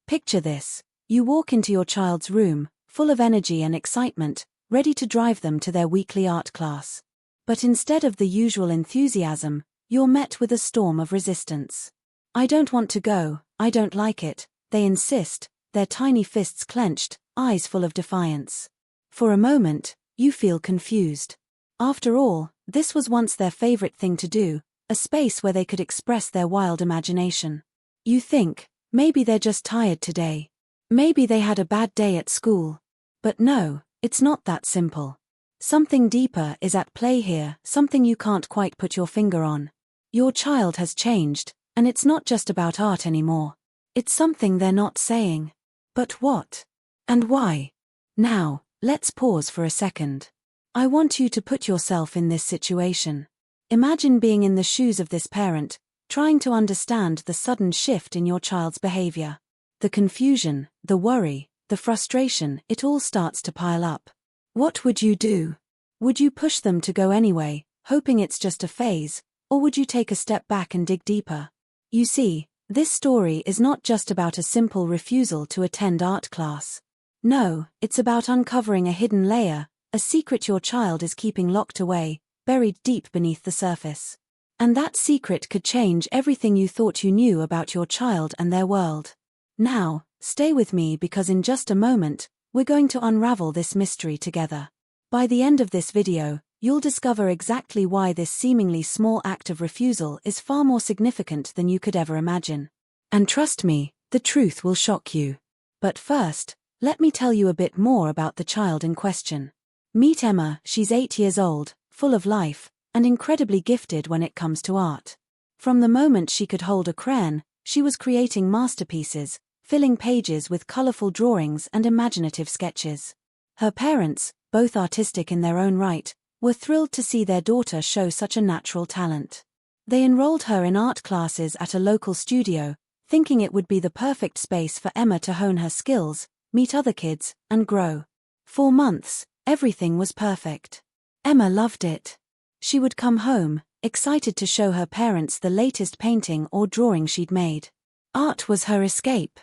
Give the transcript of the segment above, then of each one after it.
Picture this. You walk into your child's room, full of energy and excitement, ready to drive them to their weekly art class. But instead of the usual enthusiasm, you're met with a storm of resistance. "I don't want to go, I don't like it," they insist, their tiny fists clenched, eyes full of defiance. For a moment, you feel confused. After all, this was once their favorite thing to do, a space where they could express their wild imagination. You think, maybe they're just tired today. Maybe they had a bad day at school. But no, it's not that simple. Something deeper is at play here, something you can't quite put your finger on. Your child has changed, and it's not just about art anymore. It's something they're not saying. But what? And why? Now, let's pause for a second. I want you to put yourself in this situation. Imagine being in the shoes of this parent, trying to understand the sudden shift in your child's behavior. The confusion, the worry, the frustration, it all starts to pile up. What would you do? Would you push them to go anyway, hoping it's just a phase, or would you take a step back and dig deeper? You see, this story is not just about a simple refusal to attend art class. No, it's about uncovering a hidden layer, a secret your child is keeping locked away, buried deep beneath the surface. And that secret could change everything you thought you knew about your child and their world. Now, stay with me because in just a moment, we're going to unravel this mystery together. By the end of this video, you'll discover exactly why this seemingly small act of refusal is far more significant than you could ever imagine. And trust me, the truth will shock you. But first, let me tell you a bit more about the child in question. Meet Emma. She's 8 years old, full of life, and incredibly gifted when it comes to art. From the moment she could hold a crayon, she was creating masterpieces, filling pages with colorful drawings and imaginative sketches. Her parents, both artistic in their own right, were thrilled to see their daughter show such a natural talent. They enrolled her in art classes at a local studio, thinking it would be the perfect space for Emma to hone her skills, meet other kids, and grow. For months, everything was perfect. Emma loved it. She would come home, excited to show her parents the latest painting or drawing she'd made. Art was her escape.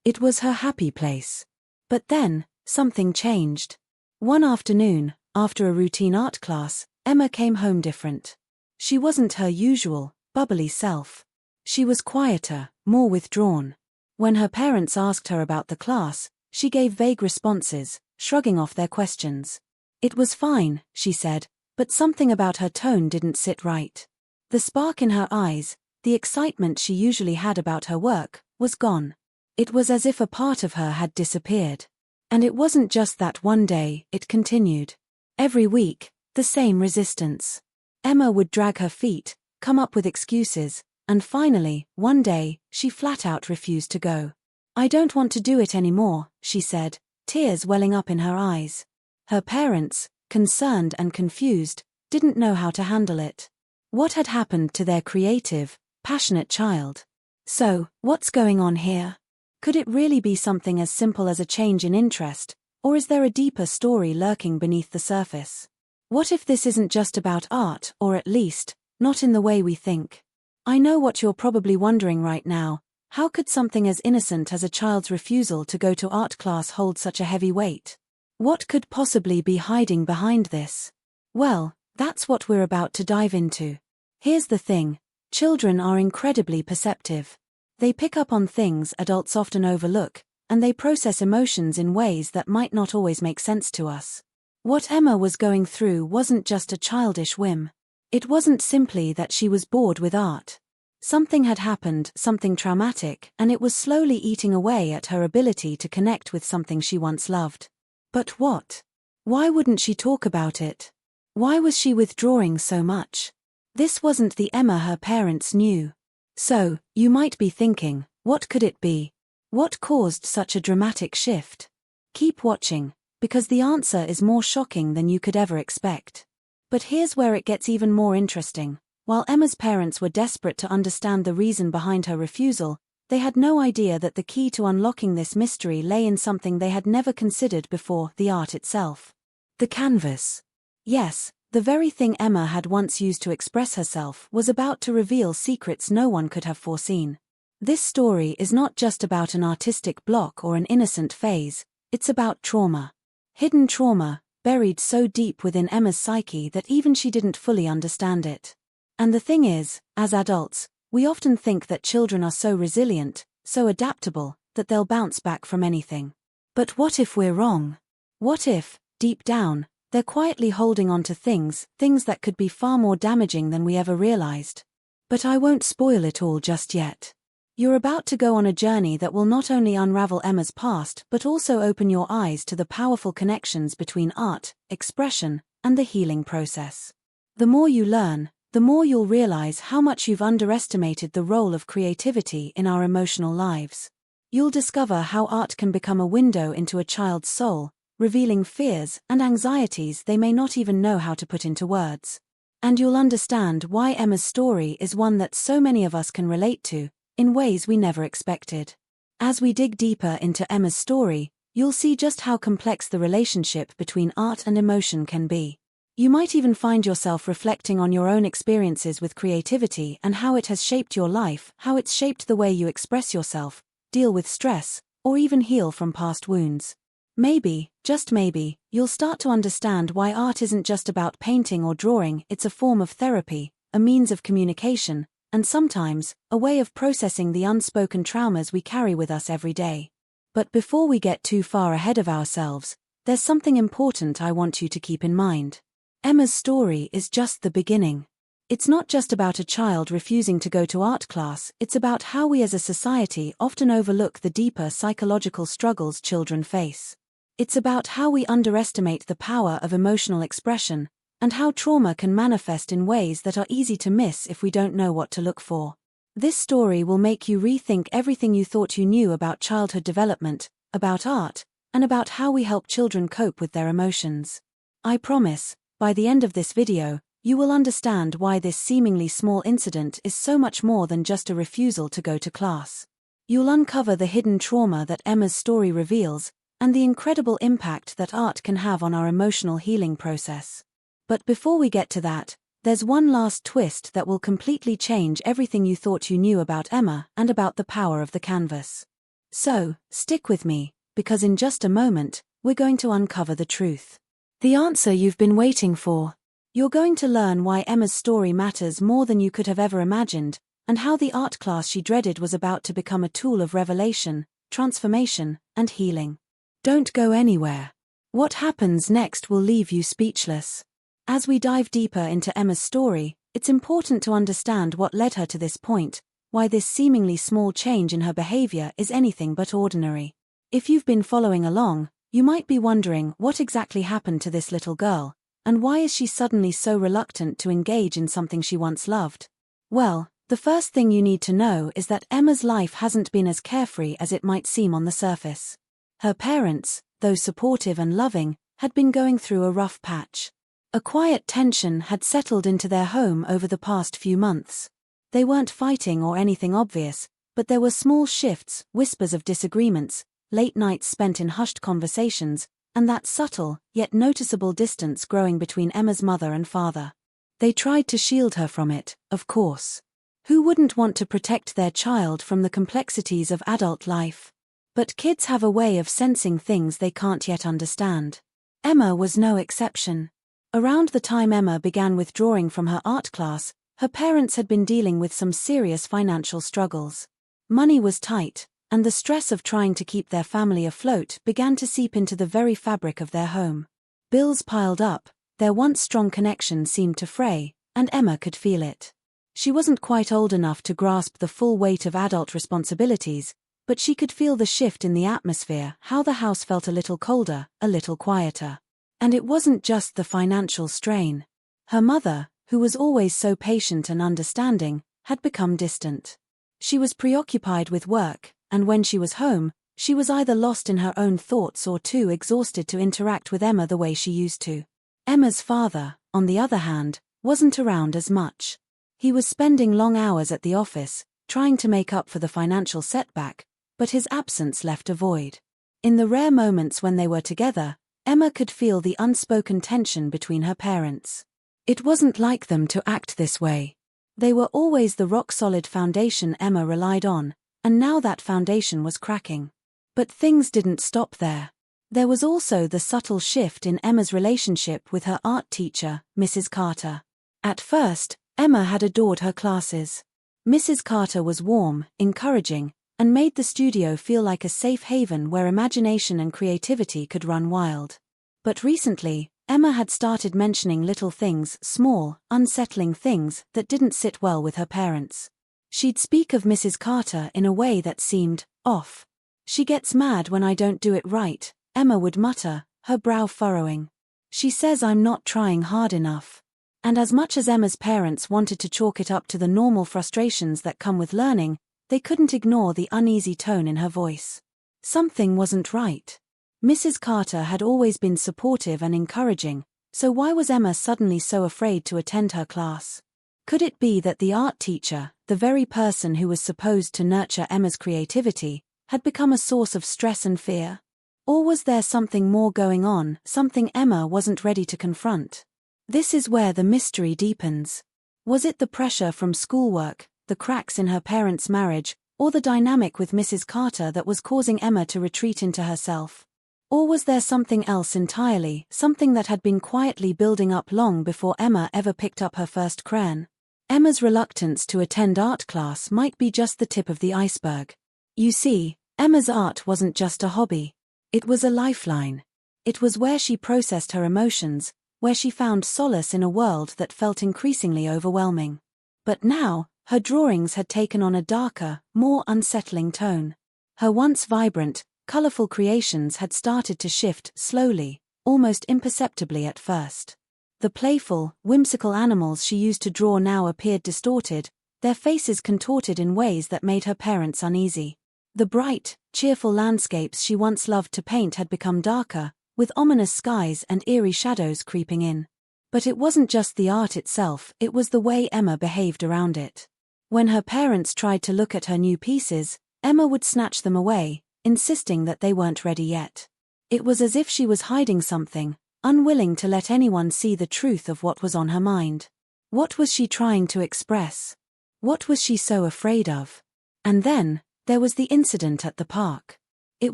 It was her happy place. But then, something changed. One afternoon, after a routine art class, Emma came home different. She wasn't her usual, bubbly self. She was quieter, more withdrawn. When her parents asked her about the class, she gave vague responses, shrugging off their questions. It was fine, she said, but something about her tone didn't sit right. The spark in her eyes, the excitement she usually had about her work, was gone. It was as if a part of her had disappeared. And it wasn't just that one day, it continued. Every week, the same resistance. Emma would drag her feet, come up with excuses, and finally, one day, she flat out refused to go. "I don't want to do it anymore," she said, tears welling up in her eyes. Her parents, concerned and confused, didn't know how to handle it. What had happened to their creative, passionate child? So, what's going on here? Could it really be something as simple as a change in interest, or is there a deeper story lurking beneath the surface? What if this isn't just about art, or at least, not in the way we think? I know what you're probably wondering right now. How could something as innocent as a child's refusal to go to art class hold such a heavy weight? What could possibly be hiding behind this? Well, that's what we're about to dive into. Here's the thing. Children are incredibly perceptive. They pick up on things adults often overlook, and they process emotions in ways that might not always make sense to us. What Emma was going through wasn't just a childish whim. It wasn't simply that she was bored with art. Something had happened, something traumatic, and it was slowly eating away at her ability to connect with something she once loved. But what? Why wouldn't she talk about it? Why was she withdrawing so much? This wasn't the Emma her parents knew. So, you might be thinking, what could it be? What caused such a dramatic shift? Keep watching, because the answer is more shocking than you could ever expect. But here's where it gets even more interesting. While Emma's parents were desperate to understand the reason behind her refusal, they had no idea that the key to unlocking this mystery lay in something they had never considered before: the art itself. The canvas. Yes, the very thing Emma had once used to express herself was about to reveal secrets no one could have foreseen. This story is not just about an artistic block or an innocent phase, it's about trauma. Hidden trauma, buried so deep within Emma's psyche that even she didn't fully understand it. And the thing is, as adults, we often think that children are so resilient, so adaptable, that they'll bounce back from anything. But what if we're wrong? What if, deep down, they're quietly holding on to things that could be far more damaging than we ever realized? But I won't spoil it all just yet. You're about to go on a journey that will not only unravel Emma's past but also open your eyes to the powerful connections between art, expression, and the healing process. The more you learn, the more you'll realize how much you've underestimated the role of creativity in our emotional lives. You'll discover how art can become a window into a child's soul, revealing fears and anxieties they may not even know how to put into words. And you'll understand why Emma's story is one that so many of us can relate to, in ways we never expected. As we dig deeper into Emma's story, you'll see just how complex the relationship between art and emotion can be. You might even find yourself reflecting on your own experiences with creativity and how it has shaped your life, how it's shaped the way you express yourself, deal with stress, or even heal from past wounds. Maybe, just maybe, you'll start to understand why art isn't just about painting or drawing, it's a form of therapy, a means of communication, and sometimes, a way of processing the unspoken traumas we carry with us every day. But before we get too far ahead of ourselves, there's something important I want you to keep in mind. Emma's story is just the beginning. It's not just about a child refusing to go to art class, it's about how we as a society often overlook the deeper psychological struggles children face. It's about how we underestimate the power of emotional expression, and how trauma can manifest in ways that are easy to miss if we don't know what to look for. This story will make you rethink everything you thought you knew about childhood development, about art, and about how we help children cope with their emotions. I promise, by the end of this video, you will understand why this seemingly small incident is so much more than just a refusal to go to class. You'll uncover the hidden trauma that Emma's story reveals, and the incredible impact that art can have on our emotional healing process. But before we get to that, there's one last twist that will completely change everything you thought you knew about Emma and about the power of the canvas. So, stick with me, because in just a moment, we're going to uncover the truth. The answer you've been waiting for. You're going to learn why Emma's story matters more than you could have ever imagined, and how the art class she dreaded was about to become a tool of revelation, transformation, and healing. Don't go anywhere. What happens next will leave you speechless. As we dive deeper into Emma's story, it's important to understand what led her to this point, why this seemingly small change in her behavior is anything but ordinary. If you've been following along, you might be wondering what exactly happened to this little girl, and why is she suddenly so reluctant to engage in something she once loved? Well, the first thing you need to know is that Emma's life hasn't been as carefree as it might seem on the surface. Her parents, though supportive and loving, had been going through a rough patch. A quiet tension had settled into their home over the past few months. They weren't fighting or anything obvious, but there were small shifts, whispers of disagreements, late nights spent in hushed conversations, and that subtle, yet noticeable distance growing between Emma's mother and father. They tried to shield her from it, of course. Who wouldn't want to protect their child from the complexities of adult life? But kids have a way of sensing things they can't yet understand. Emma was no exception. Around the time Emma began withdrawing from her art class, her parents had been dealing with some serious financial struggles. Money was tight, and the stress of trying to keep their family afloat began to seep into the very fabric of their home. Bills piled up, their once strong connection seemed to fray, and Emma could feel it. She wasn't quite old enough to grasp the full weight of adult responsibilities, but she could feel the shift in the atmosphere, how the house felt a little colder, a little quieter. And it wasn't just the financial strain. Her mother, who was always so patient and understanding, had become distant. She was preoccupied with work, and when she was home, she was either lost in her own thoughts or too exhausted to interact with Emma the way she used to. Emma's father, on the other hand, wasn't around as much. He was spending long hours at the office, trying to make up for the financial setback, but his absence left a void. In the rare moments when they were together, Emma could feel the unspoken tension between her parents. It wasn't like them to act this way. They were always the rock-solid foundation Emma relied on, and now that foundation was cracking. But things didn't stop there. There was also the subtle shift in Emma's relationship with her art teacher, Mrs. Carter. At first, Emma had adored her classes. Mrs. Carter was warm, encouraging, and made the studio feel like a safe haven where imagination and creativity could run wild. But recently, Emma had started mentioning little things, small, unsettling things that didn't sit well with her parents. She'd speak of Mrs. Carter in a way that seemed off. "She gets mad when I don't do it right," Emma would mutter, her brow furrowing. "She says I'm not trying hard enough." And as much as Emma's parents wanted to chalk it up to the normal frustrations that come with learning, they couldn't ignore the uneasy tone in her voice. Something wasn't right. Mrs. Carter had always been supportive and encouraging, so why was Emma suddenly so afraid to attend her class? Could it be that the art teacher, the very person who was supposed to nurture Emma's creativity, had become a source of stress and fear? Or was there something more going on, something Emma wasn't ready to confront? This is where the mystery deepens. Was it the pressure from schoolwork, the cracks in her parents' marriage, or the dynamic with Mrs. Carter that was causing Emma to retreat into herself? Or was there something else entirely, something that had been quietly building up long before Emma ever picked up her first crayon? Emma's reluctance to attend art class might be just the tip of the iceberg. You see, Emma's art wasn't just a hobby. It was a lifeline. It was where she processed her emotions, where she found solace in a world that felt increasingly overwhelming. But now, her drawings had taken on a darker, more unsettling tone. Her once vibrant, colorful creations had started to shift slowly, almost imperceptibly at first. The playful, whimsical animals she used to draw now appeared distorted, their faces contorted in ways that made her parents uneasy. The bright, cheerful landscapes she once loved to paint had become darker, with ominous skies and eerie shadows creeping in. But it wasn't just the art itself, it was the way Emma behaved around it. When her parents tried to look at her new pieces, Emma would snatch them away, insisting that they weren't ready yet. It was as if she was hiding something, unwilling to let anyone see the truth of what was on her mind. What was she trying to express? What was she so afraid of? And then, there was the incident at the park. It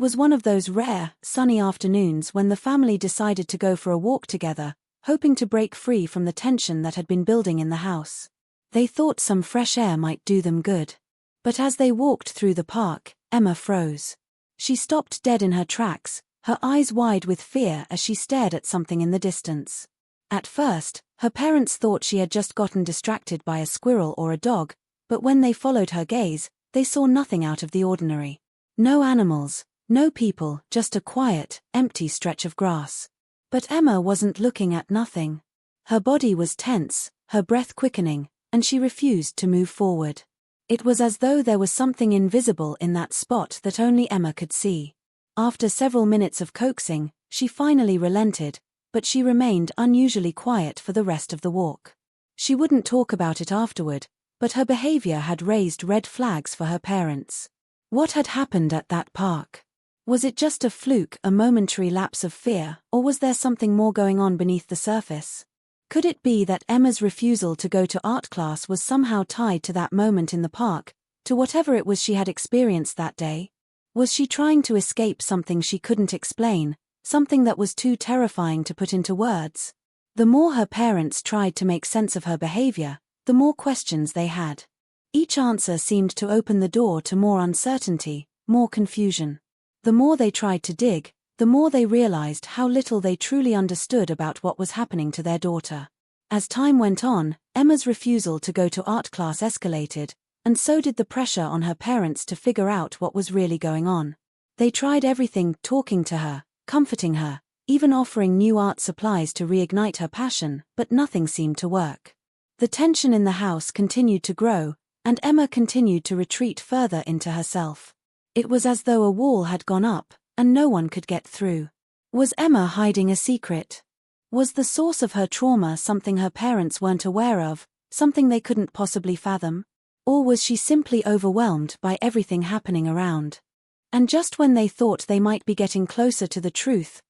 was one of those rare, sunny afternoons when the family decided to go for a walk together, hoping to break free from the tension that had been building in the house. They thought some fresh air might do them good. But as they walked through the park, Emma froze. She stopped dead in her tracks, her eyes wide with fear as she stared at something in the distance. At first, her parents thought she had just gotten distracted by a squirrel or a dog, but when they followed her gaze, they saw nothing out of the ordinary. No animals, no people, just a quiet, empty stretch of grass. But Emma wasn't looking at nothing. Her body was tense, her breath quickening, and she refused to move forward. It was as though there was something invisible in that spot that only Emma could see. After several minutes of coaxing, she finally relented, but she remained unusually quiet for the rest of the walk. She wouldn't talk about it afterward, but her behavior had raised red flags for her parents. What had happened at that park? Was it just a fluke, a momentary lapse of fear, or was there something more going on beneath the surface? Could it be that Emma's refusal to go to art class was somehow tied to that moment in the park, to whatever it was she had experienced that day? Was she trying to escape something she couldn't explain, something that was too terrifying to put into words? The more her parents tried to make sense of her behavior, the more questions they had. Each answer seemed to open the door to more uncertainty, more confusion. The more they tried to dig, the more they realized how little they truly understood about what was happening to their daughter. As time went on, Emma's refusal to go to art class escalated, and so did the pressure on her parents to figure out what was really going on. They tried everything, talking to her, comforting her, even offering new art supplies to reignite her passion, but nothing seemed to work. The tension in the house continued to grow, and Emma continued to retreat further into herself. It was as though a wall had gone up, and no one could get through. Was Emma hiding a secret? Was the source of her trauma something her parents weren't aware of, something they couldn't possibly fathom? Or was she simply overwhelmed by everything happening around? And just when they thought they might be getting closer to the truth,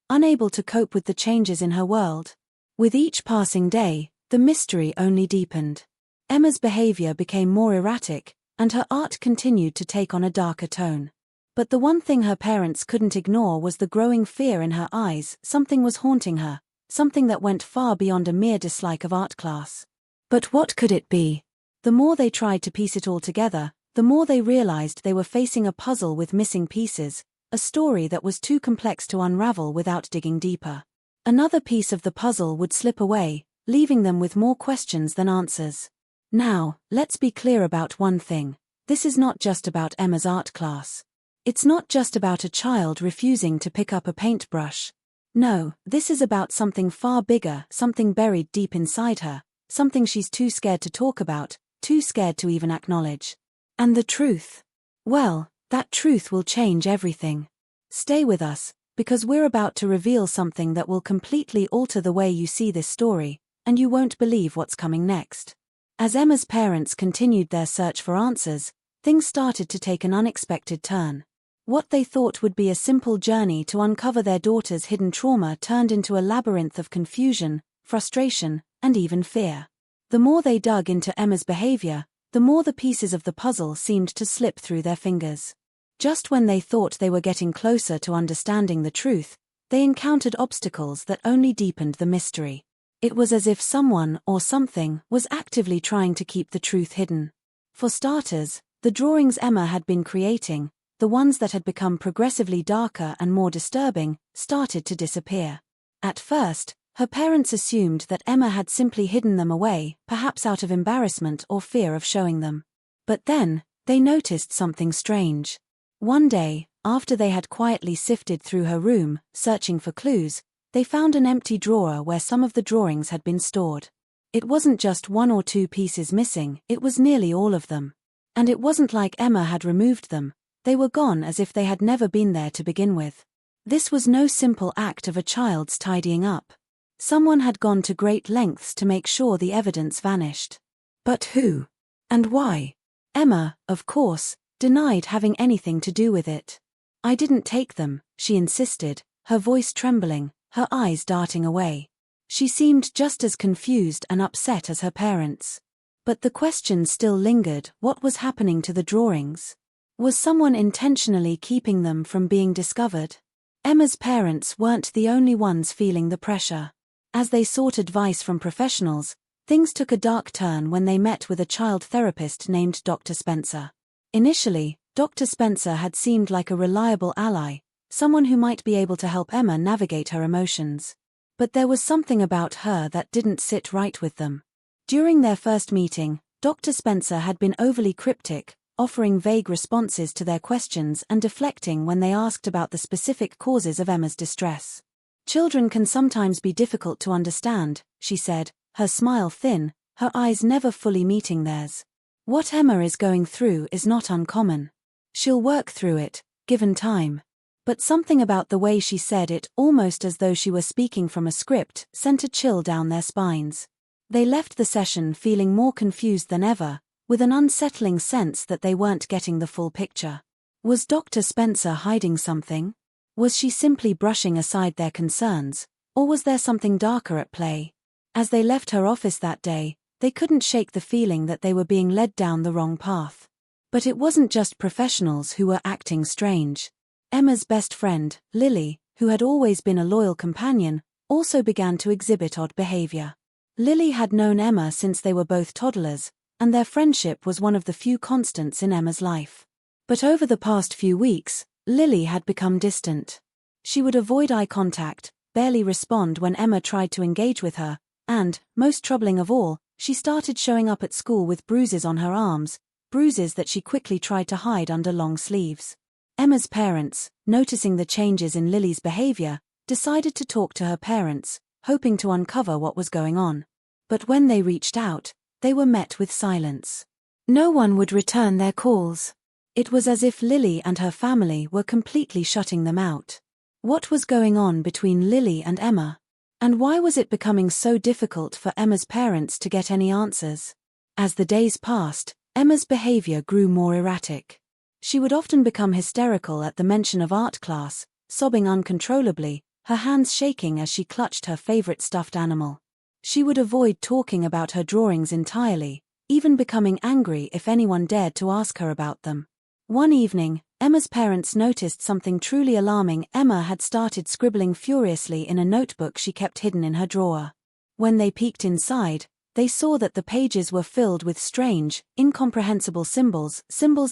unable to cope with the changes in her world. With each passing day, the mystery only deepened. Emma's behavior became more erratic, and her art continued to take on a darker tone. But the one thing her parents couldn't ignore was the growing fear in her eyes. Something was haunting her, something that went far beyond a mere dislike of art class. But what could it be? The more they tried to piece it all together, the more they realized they were facing a puzzle with missing pieces, a story that was too complex to unravel without digging deeper. Another piece of the puzzle would slip away, leaving them with more questions than answers. Now, let's be clear about one thing. This is not just about Emma's art class. It's not just about a child refusing to pick up a paintbrush. No, this is about something far bigger, something buried deep inside her, something she's too scared to talk about, too scared to even acknowledge. And the truth? Well, that truth will change everything. Stay with us, because we're about to reveal something that will completely alter the way you see this story, and you won't believe what's coming next. As Emma's parents continued their search for answers, things started to take an unexpected turn. What they thought would be a simple journey to uncover their daughter's hidden trauma turned into a labyrinth of confusion, frustration, and even fear. The more they dug into Emma's behavior, the more the pieces of the puzzle seemed to slip through their fingers. Just when they thought they were getting closer to understanding the truth, they encountered obstacles that only deepened the mystery. It was as if someone or something was actively trying to keep the truth hidden. For starters, the drawings Emma had been creating, the ones that had become progressively darker and more disturbing, started to disappear. At first, her parents assumed that Emma had simply hidden them away, perhaps out of embarrassment or fear of showing them. But then, they noticed something strange. One day, after they had quietly sifted through her room, searching for clues, they found an empty drawer where some of the drawings had been stored. It wasn't just one or two pieces missing, it was nearly all of them. And it wasn't like Emma had removed them. They were gone as if they had never been there to begin with. This was no simple act of a child's tidying up. Someone had gone to great lengths to make sure the evidence vanished. But who? And why? Emma, of course, denied having anything to do with it. "I didn't take them," she insisted, her voice trembling, her eyes darting away. She seemed just as confused and upset as her parents. But the question still lingered: what was happening to the drawings? Was someone intentionally keeping them from being discovered? Emma's parents weren't the only ones feeling the pressure. As they sought advice from professionals, things took a dark turn when they met with a child therapist named Dr. Spencer. Initially, Dr. Spencer had seemed like a reliable ally, someone who might be able to help Emma navigate her emotions. But there was something about her that didn't sit right with them. During their first meeting, Dr. Spencer had been overly cryptic, offering vague responses to their questions and deflecting when they asked about the specific causes of Emma's distress. "Children can sometimes be difficult to understand," she said, her smile thin, her eyes never fully meeting theirs. "What Emma is going through is not uncommon. She'll work through it, given time." But something about the way she said it, almost as though she were speaking from a script, sent a chill down their spines. They left the session feeling more confused than ever, with an unsettling sense that they weren't getting the full picture. Was Dr. Spencer hiding something? Was she simply brushing aside their concerns, or was there something darker at play? As they left her office that day, they couldn't shake the feeling that they were being led down the wrong path. But it wasn't just professionals who were acting strange. Emma's best friend, Lily, who had always been a loyal companion, also began to exhibit odd behavior. Lily had known Emma since they were both toddlers, and their friendship was one of the few constants in Emma's life. But over the past few weeks, Lily had become distant. She would avoid eye contact, barely respond when Emma tried to engage with her, and, most troubling of all, she started showing up at school with bruises on her arms, bruises that she quickly tried to hide under long sleeves. Emma's parents, noticing the changes in Lily's behavior, decided to talk to her parents, hoping to uncover what was going on. But when they reached out, they were met with silence. No one would return their calls. It was as if Lily and her family were completely shutting them out. What was going on between Lily and Emma? And why was it becoming so difficult for Emma's parents to get any answers? As the days passed, Emma's behavior grew more erratic. She would often become hysterical at the mention of art class, sobbing uncontrollably, her hands shaking as she clutched her favorite stuffed animal. She would avoid talking about her drawings entirely, even becoming angry if anyone dared to ask her about them. One evening, Emma's parents noticed something truly alarming. Emma had started scribbling furiously in a notebook she kept hidden in her drawer. When they peeked inside, they saw that the pages were filled with strange, incomprehensible symbols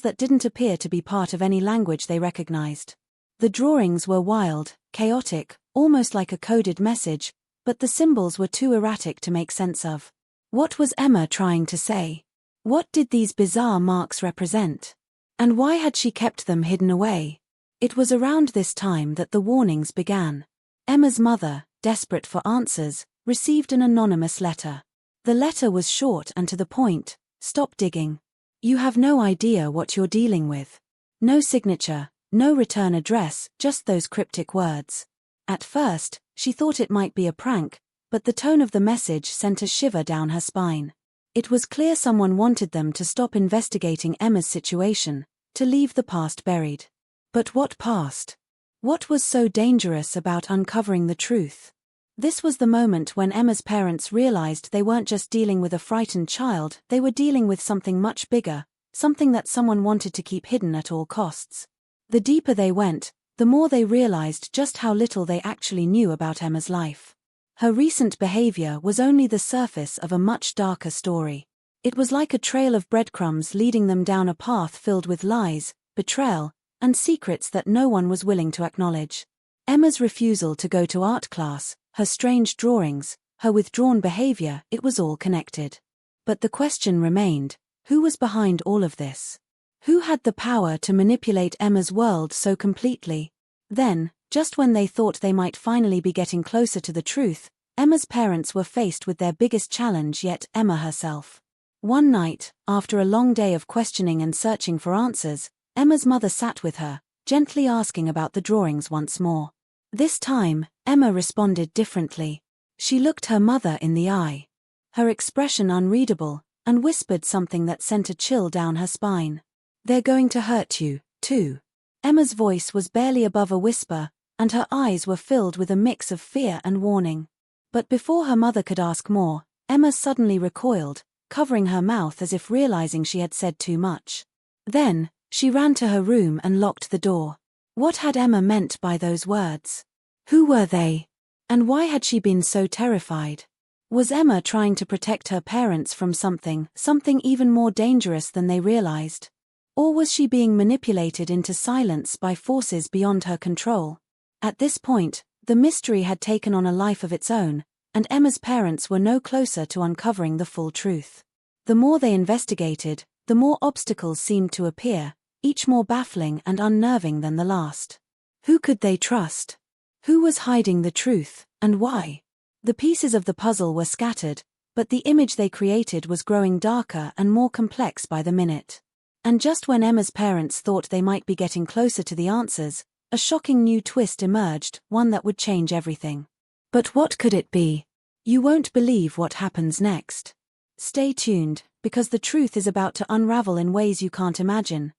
that didn't appear to be part of any language they recognized. The drawings were wild, chaotic, almost like a coded message, but the symbols were too erratic to make sense of. What was Emma trying to say? What did these bizarre marks represent? And why had she kept them hidden away? It was around this time that the warnings began. Emma's mother, desperate for answers, received an anonymous letter. The letter was short and to the point: "Stop digging. You have no idea what you're dealing with." No signature, no return address, just those cryptic words. At first, she thought it might be a prank, but the tone of the message sent a shiver down her spine. It was clear someone wanted them to stop investigating Emma's situation, to leave the past buried. But what past? What was so dangerous about uncovering the truth? This was the moment when Emma's parents realized they weren't just dealing with a frightened child, they were dealing with something much bigger, something that someone wanted to keep hidden at all costs. The deeper they went, the more they realized just how little they actually knew about Emma's life. Her recent behavior was only the surface of a much darker story. It was like a trail of breadcrumbs leading them down a path filled with lies, betrayal, and secrets that no one was willing to acknowledge. Emma's refusal to go to art class, her strange drawings, her withdrawn behavior, it was all connected. But the question remained: who was behind all of this? Who had the power to manipulate Emma's world so completely? Then, just when they thought they might finally be getting closer to the truth, Emma's parents were faced with their biggest challenge yet: Emma herself. One night, after a long day of questioning and searching for answers, Emma's mother sat with her, gently asking about the drawings once more. This time, Emma responded differently. She looked her mother in the eye, her expression unreadable, and whispered something that sent a chill down her spine. "They're going to hurt you, too." Emma's voice was barely above a whisper, and her eyes were filled with a mix of fear and warning. But before her mother could ask more, Emma suddenly recoiled, covering her mouth as if realizing she had said too much. Then, she ran to her room and locked the door. What had Emma meant by those words? Who were they? And why had she been so terrified? Was Emma trying to protect her parents from something even more dangerous than they realized? Or was she being manipulated into silence by forces beyond her control? At this point, the mystery had taken on a life of its own, and Emma's parents were no closer to uncovering the full truth. The more they investigated, the more obstacles seemed to appear, each more baffling and unnerving than the last. Who could they trust? Who was hiding the truth, and why? The pieces of the puzzle were scattered, but the image they created was growing darker and more complex by the minute. And just when Emma's parents thought they might be getting closer to the answers, a shocking new twist emerged, one that would change everything. But what could it be? You won't believe what happens next. Stay tuned, because the truth is about to unravel in ways you can't imagine.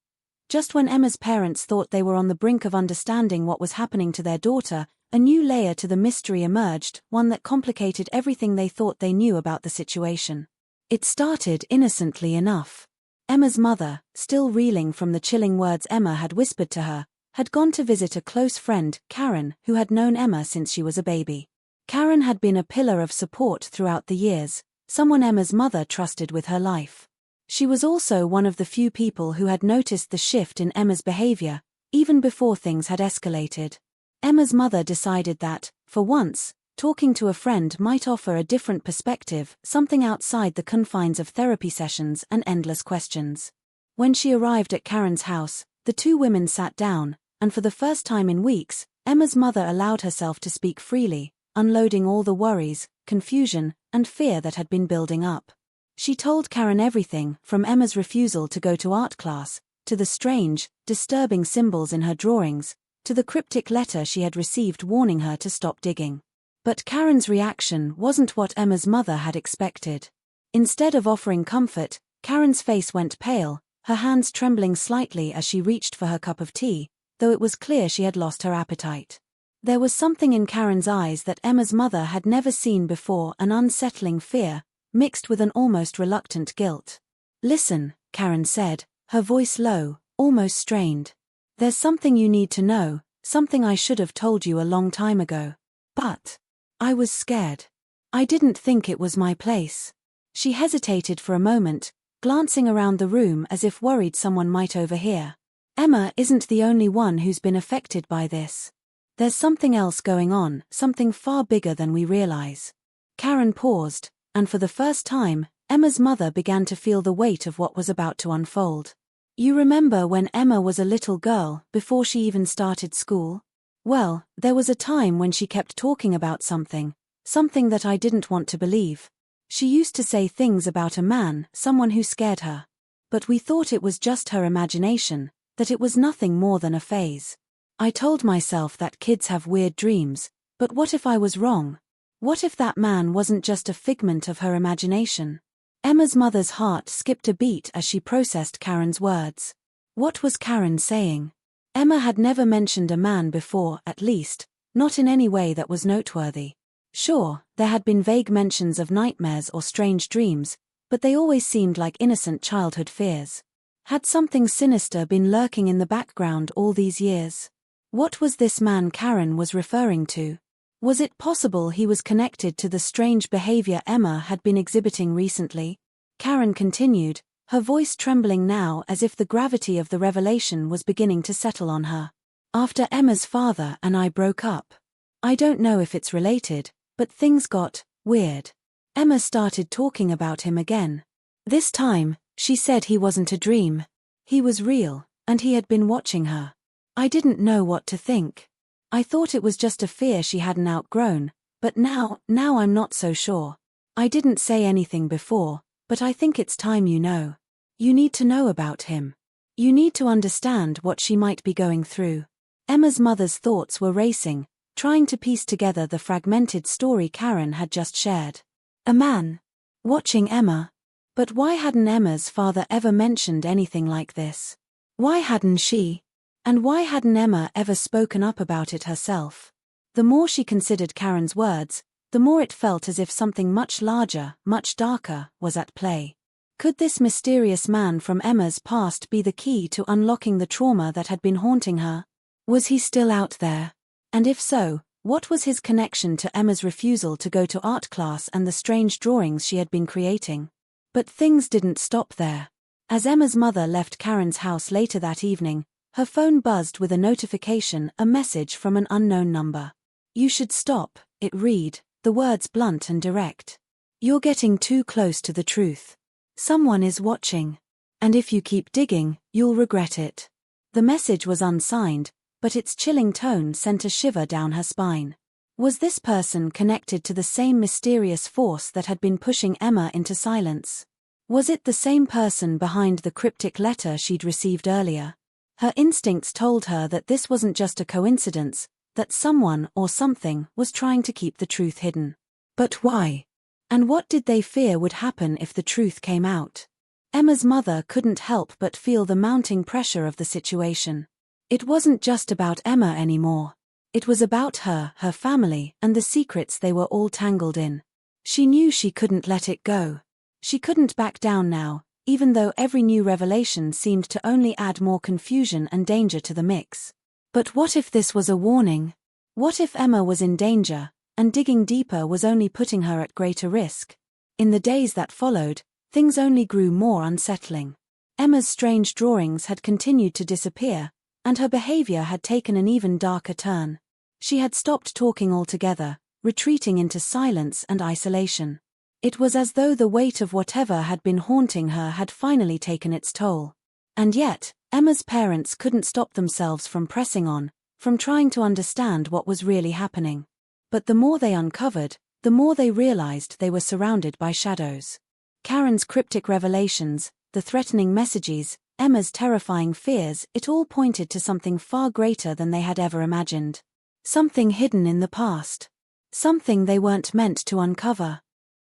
Just when Emma's parents thought they were on the brink of understanding what was happening to their daughter, a new layer to the mystery emerged, one that complicated everything they thought they knew about the situation. It started innocently enough. Emma's mother, still reeling from the chilling words Emma had whispered to her, had gone to visit a close friend, Karen, who had known Emma since she was a baby. Karen had been a pillar of support throughout the years, someone Emma's mother trusted with her life. She was also one of the few people who had noticed the shift in Emma's behavior, even before things had escalated. Emma's mother decided that, for once, talking to a friend might offer a different perspective, something outside the confines of therapy sessions and endless questions. When she arrived at Karen's house, the two women sat down, and for the first time in weeks, Emma's mother allowed herself to speak freely, unloading all the worries, confusion, and fear that had been building up. She told Karen everything, from Emma's refusal to go to art class, to the strange, disturbing symbols in her drawings, to the cryptic letter she had received warning her to stop digging. But Karen's reaction wasn't what Emma's mother had expected. Instead of offering comfort, Karen's face went pale, her hands trembling slightly as she reached for her cup of tea, though it was clear she had lost her appetite. There was something in Karen's eyes that Emma's mother had never seen before, an unsettling fear, mixed with an almost reluctant guilt. Listen, Karen said, her voice low, almost strained. There's something you need to know, something I should have told you a long time ago. But I was scared. I didn't think it was my place. She hesitated for a moment, glancing around the room as if worried someone might overhear. Emma isn't the only one who's been affected by this. There's something else going on, something far bigger than we realize. Karen paused, and for the first time, Emma's mother began to feel the weight of what was about to unfold. You remember when Emma was a little girl, before she even started school? Well, there was a time when she kept talking about something that I didn't want to believe. She used to say things about a man, someone who scared her. But we thought it was just her imagination, that it was nothing more than a phase. I told myself that kids have weird dreams, but what if I was wrong? What if that man wasn't just a figment of her imagination? Emma's mother's heart skipped a beat as she processed Karen's words. What was Karen saying? Emma had never mentioned a man before, at least, not in any way that was noteworthy. Sure, there had been vague mentions of nightmares or strange dreams, but they always seemed like innocent childhood fears. Had something sinister been lurking in the background all these years? What was this man Karen was referring to? Was it possible he was connected to the strange behavior Emma had been exhibiting recently? Karen continued, her voice trembling now as if the gravity of the revelation was beginning to settle on her. After Emma's father and I broke up. I don't know if it's related, but things got weird. Emma started talking about him again. This time, she said he wasn't a dream. He was real, and he had been watching her. I didn't know what to think. I thought it was just a fear she hadn't outgrown, but now I'm not so sure. I didn't say anything before, but I think it's time you know. You need to know about him. You need to understand what she might be going through. Emma's mother's thoughts were racing, trying to piece together the fragmented story Karen had just shared. A man watching Emma. But why hadn't Emma's father ever mentioned anything like this? Why hadn't she? And why hadn't Emma ever spoken up about it herself? The more she considered Karen's words, the more it felt as if something much larger, much darker, was at play. Could this mysterious man from Emma's past be the key to unlocking the trauma that had been haunting her? Was he still out there? And if so, what was his connection to Emma's refusal to go to art class and the strange drawings she had been creating? But things didn't stop there. As Emma's mother left Karen's house later that evening, her phone buzzed with a notification, a message from an unknown number. You should stop, it read, the words blunt and direct. You're getting too close to the truth. Someone is watching. And if you keep digging, you'll regret it. The message was unsigned, but its chilling tone sent a shiver down her spine. Was this person connected to the same mysterious force that had been pushing Emma into silence? Was it the same person behind the cryptic letter she'd received earlier? Her instincts told her that this wasn't just a coincidence, that someone or something was trying to keep the truth hidden. But why? And what did they fear would happen if the truth came out? Emma's mother couldn't help but feel the mounting pressure of the situation. It wasn't just about Emma anymore. It was about her, her family, and the secrets they were all tangled in. She knew she couldn't let it go. She couldn't back down now, even though every new revelation seemed to only add more confusion and danger to the mix. But what if this was a warning? What if Emma was in danger, and digging deeper was only putting her at greater risk? In the days that followed, things only grew more unsettling. Emma's strange drawings had continued to disappear, and her behavior had taken an even darker turn. She had stopped talking altogether, retreating into silence and isolation. It was as though the weight of whatever had been haunting her had finally taken its toll. And yet, Emma's parents couldn't stop themselves from pressing on, from trying to understand what was really happening. But the more they uncovered, the more they realized they were surrounded by shadows. Karen's cryptic revelations, the threatening messages, Emma's terrifying fears, it all pointed to something far greater than they had ever imagined. Something hidden in the past. Something they weren't meant to uncover.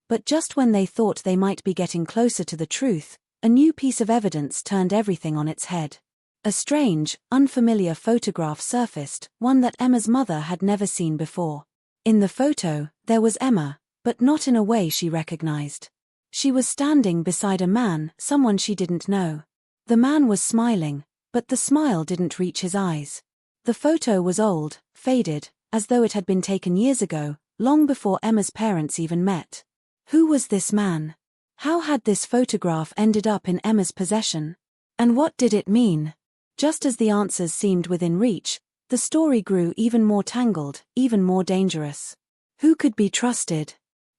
But just when they thought they might be getting closer to the truth, a new piece of evidence turned everything on its head. A strange, unfamiliar photograph surfaced, one that Emma's mother had never seen before. In the photo, there was Emma, but not in a way she recognized. She was standing beside a man, someone she didn't know. The man was smiling, but the smile didn't reach his eyes. The photo was old, faded, as though it had been taken years ago, long before Emma's parents even met. Who was this man? How had this photograph ended up in Emma's possession? And what did it mean? Just as the answers seemed within reach, the story grew even more tangled, even more dangerous. Who could be trusted?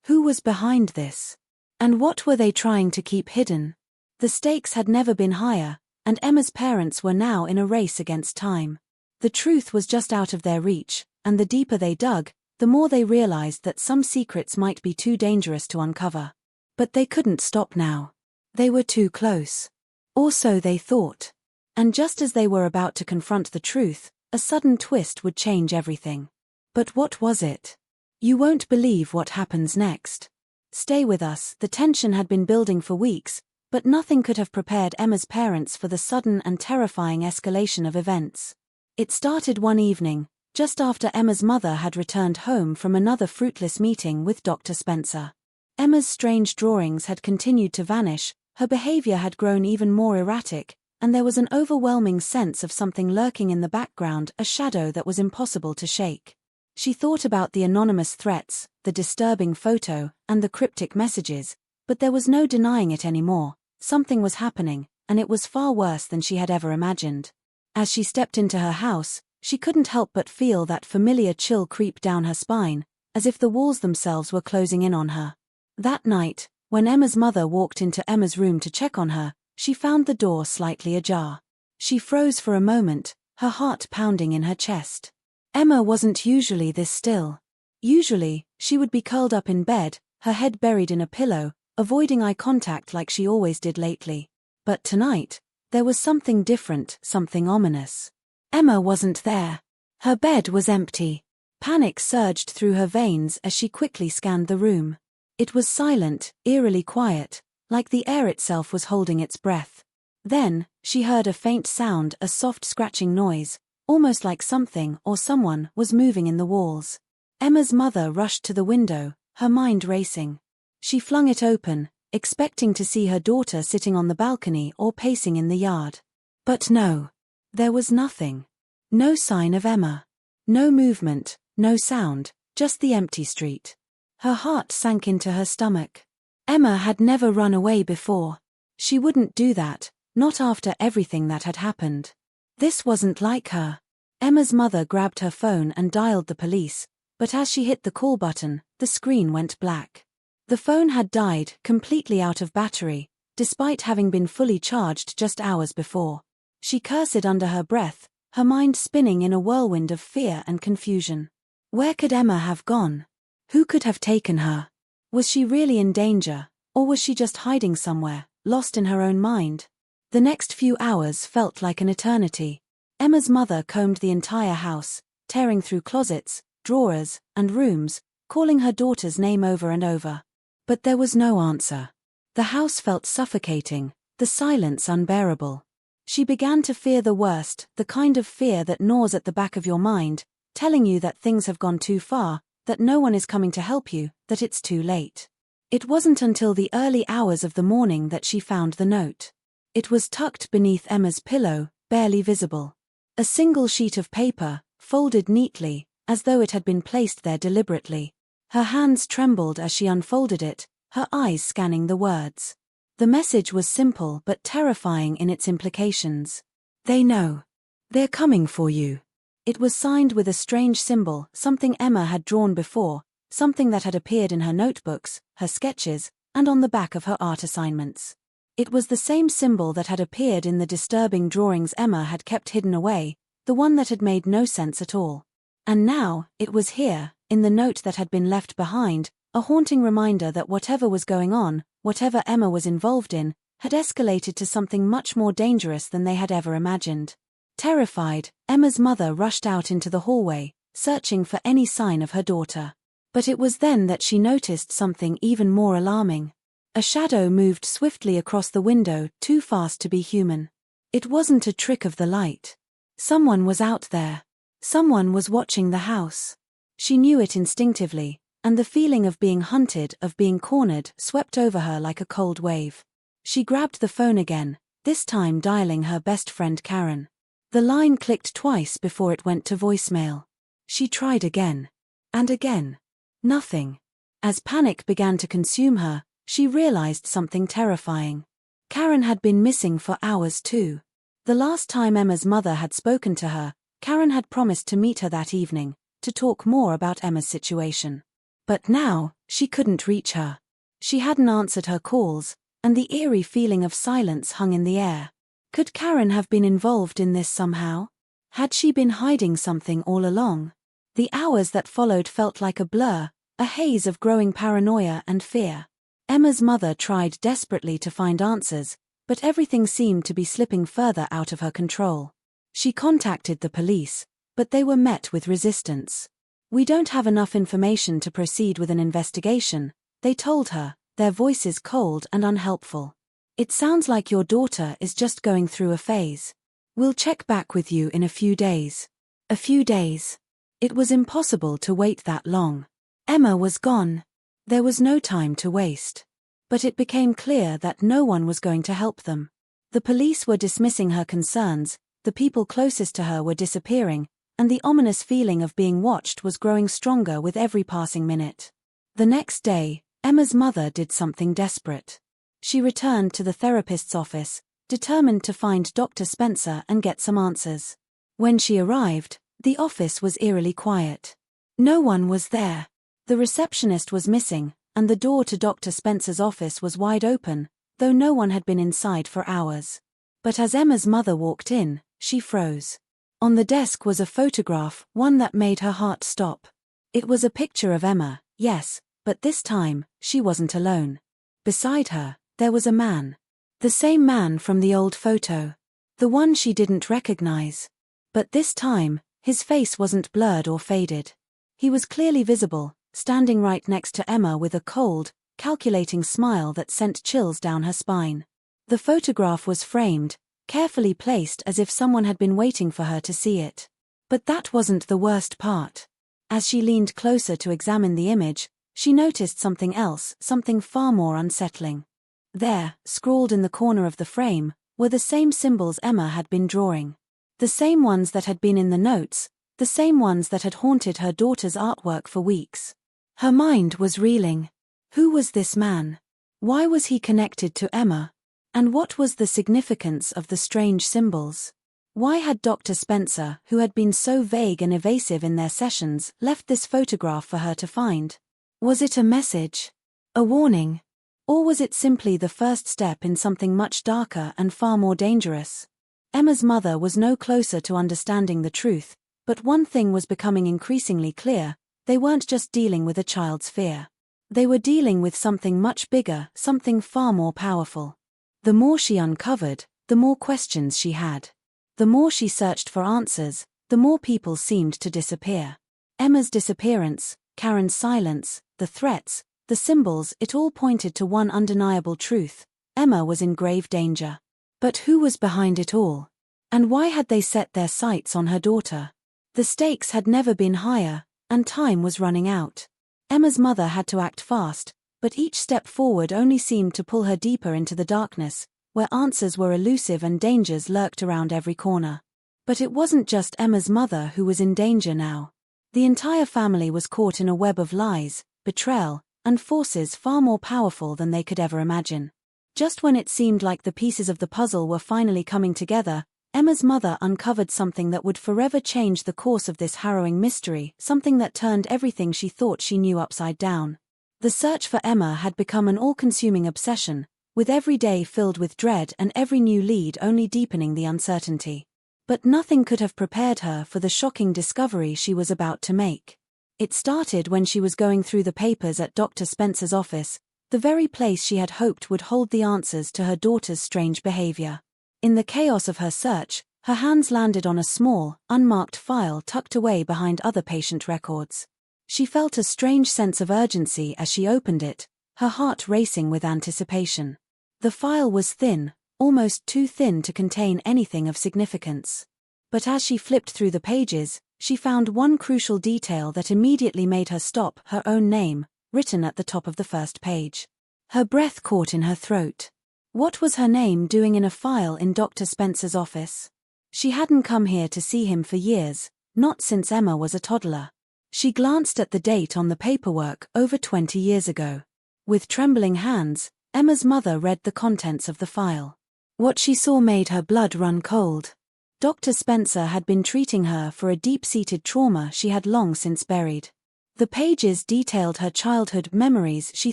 Who was behind this? And what were they trying to keep hidden? The stakes had never been higher, and Emma's parents were now in a race against time. The truth was just out of their reach, and the deeper they dug, the more they realized that some secrets might be too dangerous to uncover. But they couldn't stop now. They were too close. Or so they thought. And just as they were about to confront the truth, a sudden twist would change everything. But what was it? You won't believe what happens next. Stay with us. The tension had been building for weeks, but nothing could have prepared Emma's parents for the sudden and terrifying escalation of events. It started one evening, just after Emma's mother had returned home from another fruitless meeting with Dr. Spencer. Emma's strange drawings had continued to vanish, her behavior had grown even more erratic, and there was an overwhelming sense of something lurking in the background, a shadow that was impossible to shake. She thought about the anonymous threats, the disturbing photo, and the cryptic messages, but there was no denying it anymore. Something was happening, and it was far worse than she had ever imagined. As she stepped into her house, she couldn't help but feel that familiar chill creep down her spine, as if the walls themselves were closing in on her. That night, when Emma's mother walked into Emma's room to check on her, she found the door slightly ajar. She froze for a moment, her heart pounding in her chest. Emma wasn't usually this still. Usually, she would be curled up in bed, her head buried in a pillow, avoiding eye contact like she always did lately. But tonight, there was something different, something ominous. Emma wasn't there. Her bed was empty. Panic surged through her veins as she quickly scanned the room. It was silent, eerily quiet, like the air itself was holding its breath. Then, she heard a faint sound, a soft scratching noise, almost like something or someone was moving in the walls. Emma's mother rushed to the window, her mind racing. She flung it open, expecting to see her daughter sitting on the balcony or pacing in the yard. But no. There was nothing. No sign of Emma. No movement, no sound, just the empty street. Her heart sank into her stomach. Emma had never run away before. She wouldn't do that, not after everything that had happened. This wasn't like her. Emma's mother grabbed her phone and dialed the police, but as she hit the call button, the screen went black. The phone had died, completely out of battery, despite having been fully charged just hours before. She cursed under her breath, her mind spinning in a whirlwind of fear and confusion. Where could Emma have gone? Who could have taken her? Was she really in danger, or was she just hiding somewhere, lost in her own mind? The next few hours felt like an eternity. Emma's mother combed the entire house, tearing through closets, drawers, and rooms, calling her daughter's name over and over. But there was no answer. The house felt suffocating, the silence unbearable. She began to fear the worst, the kind of fear that gnaws at the back of your mind, telling you that things have gone too far, that no one is coming to help you, that it's too late. It wasn't until the early hours of the morning that she found the note. It was tucked beneath Emma's pillow, barely visible. A single sheet of paper, folded neatly, as though it had been placed there deliberately. Her hands trembled as she unfolded it, her eyes scanning the words. The message was simple but terrifying in its implications. They know. They're coming for you. It was signed with a strange symbol, something Emma had drawn before, something that had appeared in her notebooks, her sketches, and on the back of her art assignments. It was the same symbol that had appeared in the disturbing drawings Emma had kept hidden away, the one that had made no sense at all. And now, it was here, in the note that had been left behind, a haunting reminder that whatever was going on, whatever Emma was involved in, had escalated to something much more dangerous than they had ever imagined. Terrified, Emma's mother rushed out into the hallway, searching for any sign of her daughter. But it was then that she noticed something even more alarming. A shadow moved swiftly across the window, too fast to be human. It wasn't a trick of the light. Someone was out there. Someone was watching the house. She knew it instinctively, and the feeling of being hunted, of being cornered, swept over her like a cold wave. She grabbed the phone again, this time dialing her best friend Karen. The line clicked twice before it went to voicemail. She tried again. And again. Nothing. As panic began to consume her, she realized something terrifying. Karen had been missing for hours too. The last time Emma's mother had spoken to her, Karen had promised to meet her that evening, to talk more about Emma's situation. But now, she couldn't reach her. She hadn't answered her calls, and the eerie feeling of silence hung in the air. Could Karen have been involved in this somehow? Had she been hiding something all along? The hours that followed felt like a blur, a haze of growing paranoia and fear. Emma's mother tried desperately to find answers, but everything seemed to be slipping further out of her control. She contacted the police, but they were met with resistance. "We don't have enough information to proceed with an investigation," they told her, their voices cold and unhelpful. "It sounds like your daughter is just going through a phase. We'll check back with you in a few days." A few days. It was impossible to wait that long. Emma was gone. There was no time to waste. But it became clear that no one was going to help them. The police were dismissing her concerns, the people closest to her were disappearing, and the ominous feeling of being watched was growing stronger with every passing minute. The next day, Emma's mother did something desperate. She returned to the therapist's office, determined to find Dr. Spencer and get some answers. When she arrived, the office was eerily quiet. No one was there. The receptionist was missing, and the door to Dr. Spencer's office was wide open, though no one had been inside for hours. But as Emma's mother walked in, she froze. On the desk was a photograph, one that made her heart stop. It was a picture of Emma, yes, but this time, she wasn't alone. Beside her, there was a man. The same man from the old photo. The one she didn't recognize. But this time, his face wasn't blurred or faded. He was clearly visible, standing right next to Emma with a cold, calculating smile that sent chills down her spine. The photograph was framed, carefully placed as if someone had been waiting for her to see it. But that wasn't the worst part. As she leaned closer to examine the image, she noticed something else, something far more unsettling. There, scrawled in the corner of the frame, were the same symbols Emma had been drawing. The same ones that had been in the notes, the same ones that had haunted her daughter's artwork for weeks. Her mind was reeling. Who was this man? Why was he connected to Emma? And what was the significance of the strange symbols? Why had Dr. Spencer, who had been so vague and evasive in their sessions, left this photograph for her to find? Was it a message? A warning? Or was it simply the first step in something much darker and far more dangerous? Emma's mother was no closer to understanding the truth, but one thing was becoming increasingly clear: they weren't just dealing with a child's fear. They were dealing with something much bigger, something far more powerful. The more she uncovered, the more questions she had. The more she searched for answers, the more people seemed to disappear. Emma's disappearance, Karen's silence, the threats, the symbols, it all pointed to one undeniable truth: Emma was in grave danger. But who was behind it all? And why had they set their sights on her daughter? The stakes had never been higher, and time was running out. Emma's mother had to act fast, but each step forward only seemed to pull her deeper into the darkness, where answers were elusive and dangers lurked around every corner. But it wasn't just Emma's mother who was in danger now. The entire family was caught in a web of lies, betrayal, and forces far more powerful than they could ever imagine. Just when it seemed like the pieces of the puzzle were finally coming together, Emma's mother uncovered something that would forever change the course of this harrowing mystery, something that turned everything she thought she knew upside down. The search for Emma had become an all-consuming obsession, with every day filled with dread and every new lead only deepening the uncertainty. But nothing could have prepared her for the shocking discovery she was about to make. It started when she was going through the papers at Dr. Spencer's office, the very place she had hoped would hold the answers to her daughter's strange behavior. In the chaos of her search, her hands landed on a small, unmarked file tucked away behind other patient records. She felt a strange sense of urgency as she opened it, her heart racing with anticipation. The file was thin, almost too thin to contain anything of significance. But as she flipped through the pages, she found one crucial detail that immediately made her stop: her own name, written at the top of the first page. Her breath caught in her throat. What was her name doing in a file in Dr. Spencer's office? She hadn't come here to see him for years, not since Emma was a toddler. She glanced at the date on the paperwork, over 20 years ago. With trembling hands, Emma's mother read the contents of the file. What she saw made her blood run cold. Dr. Spencer had been treating her for a deep-seated trauma she had long since buried. The pages detailed her childhood memories she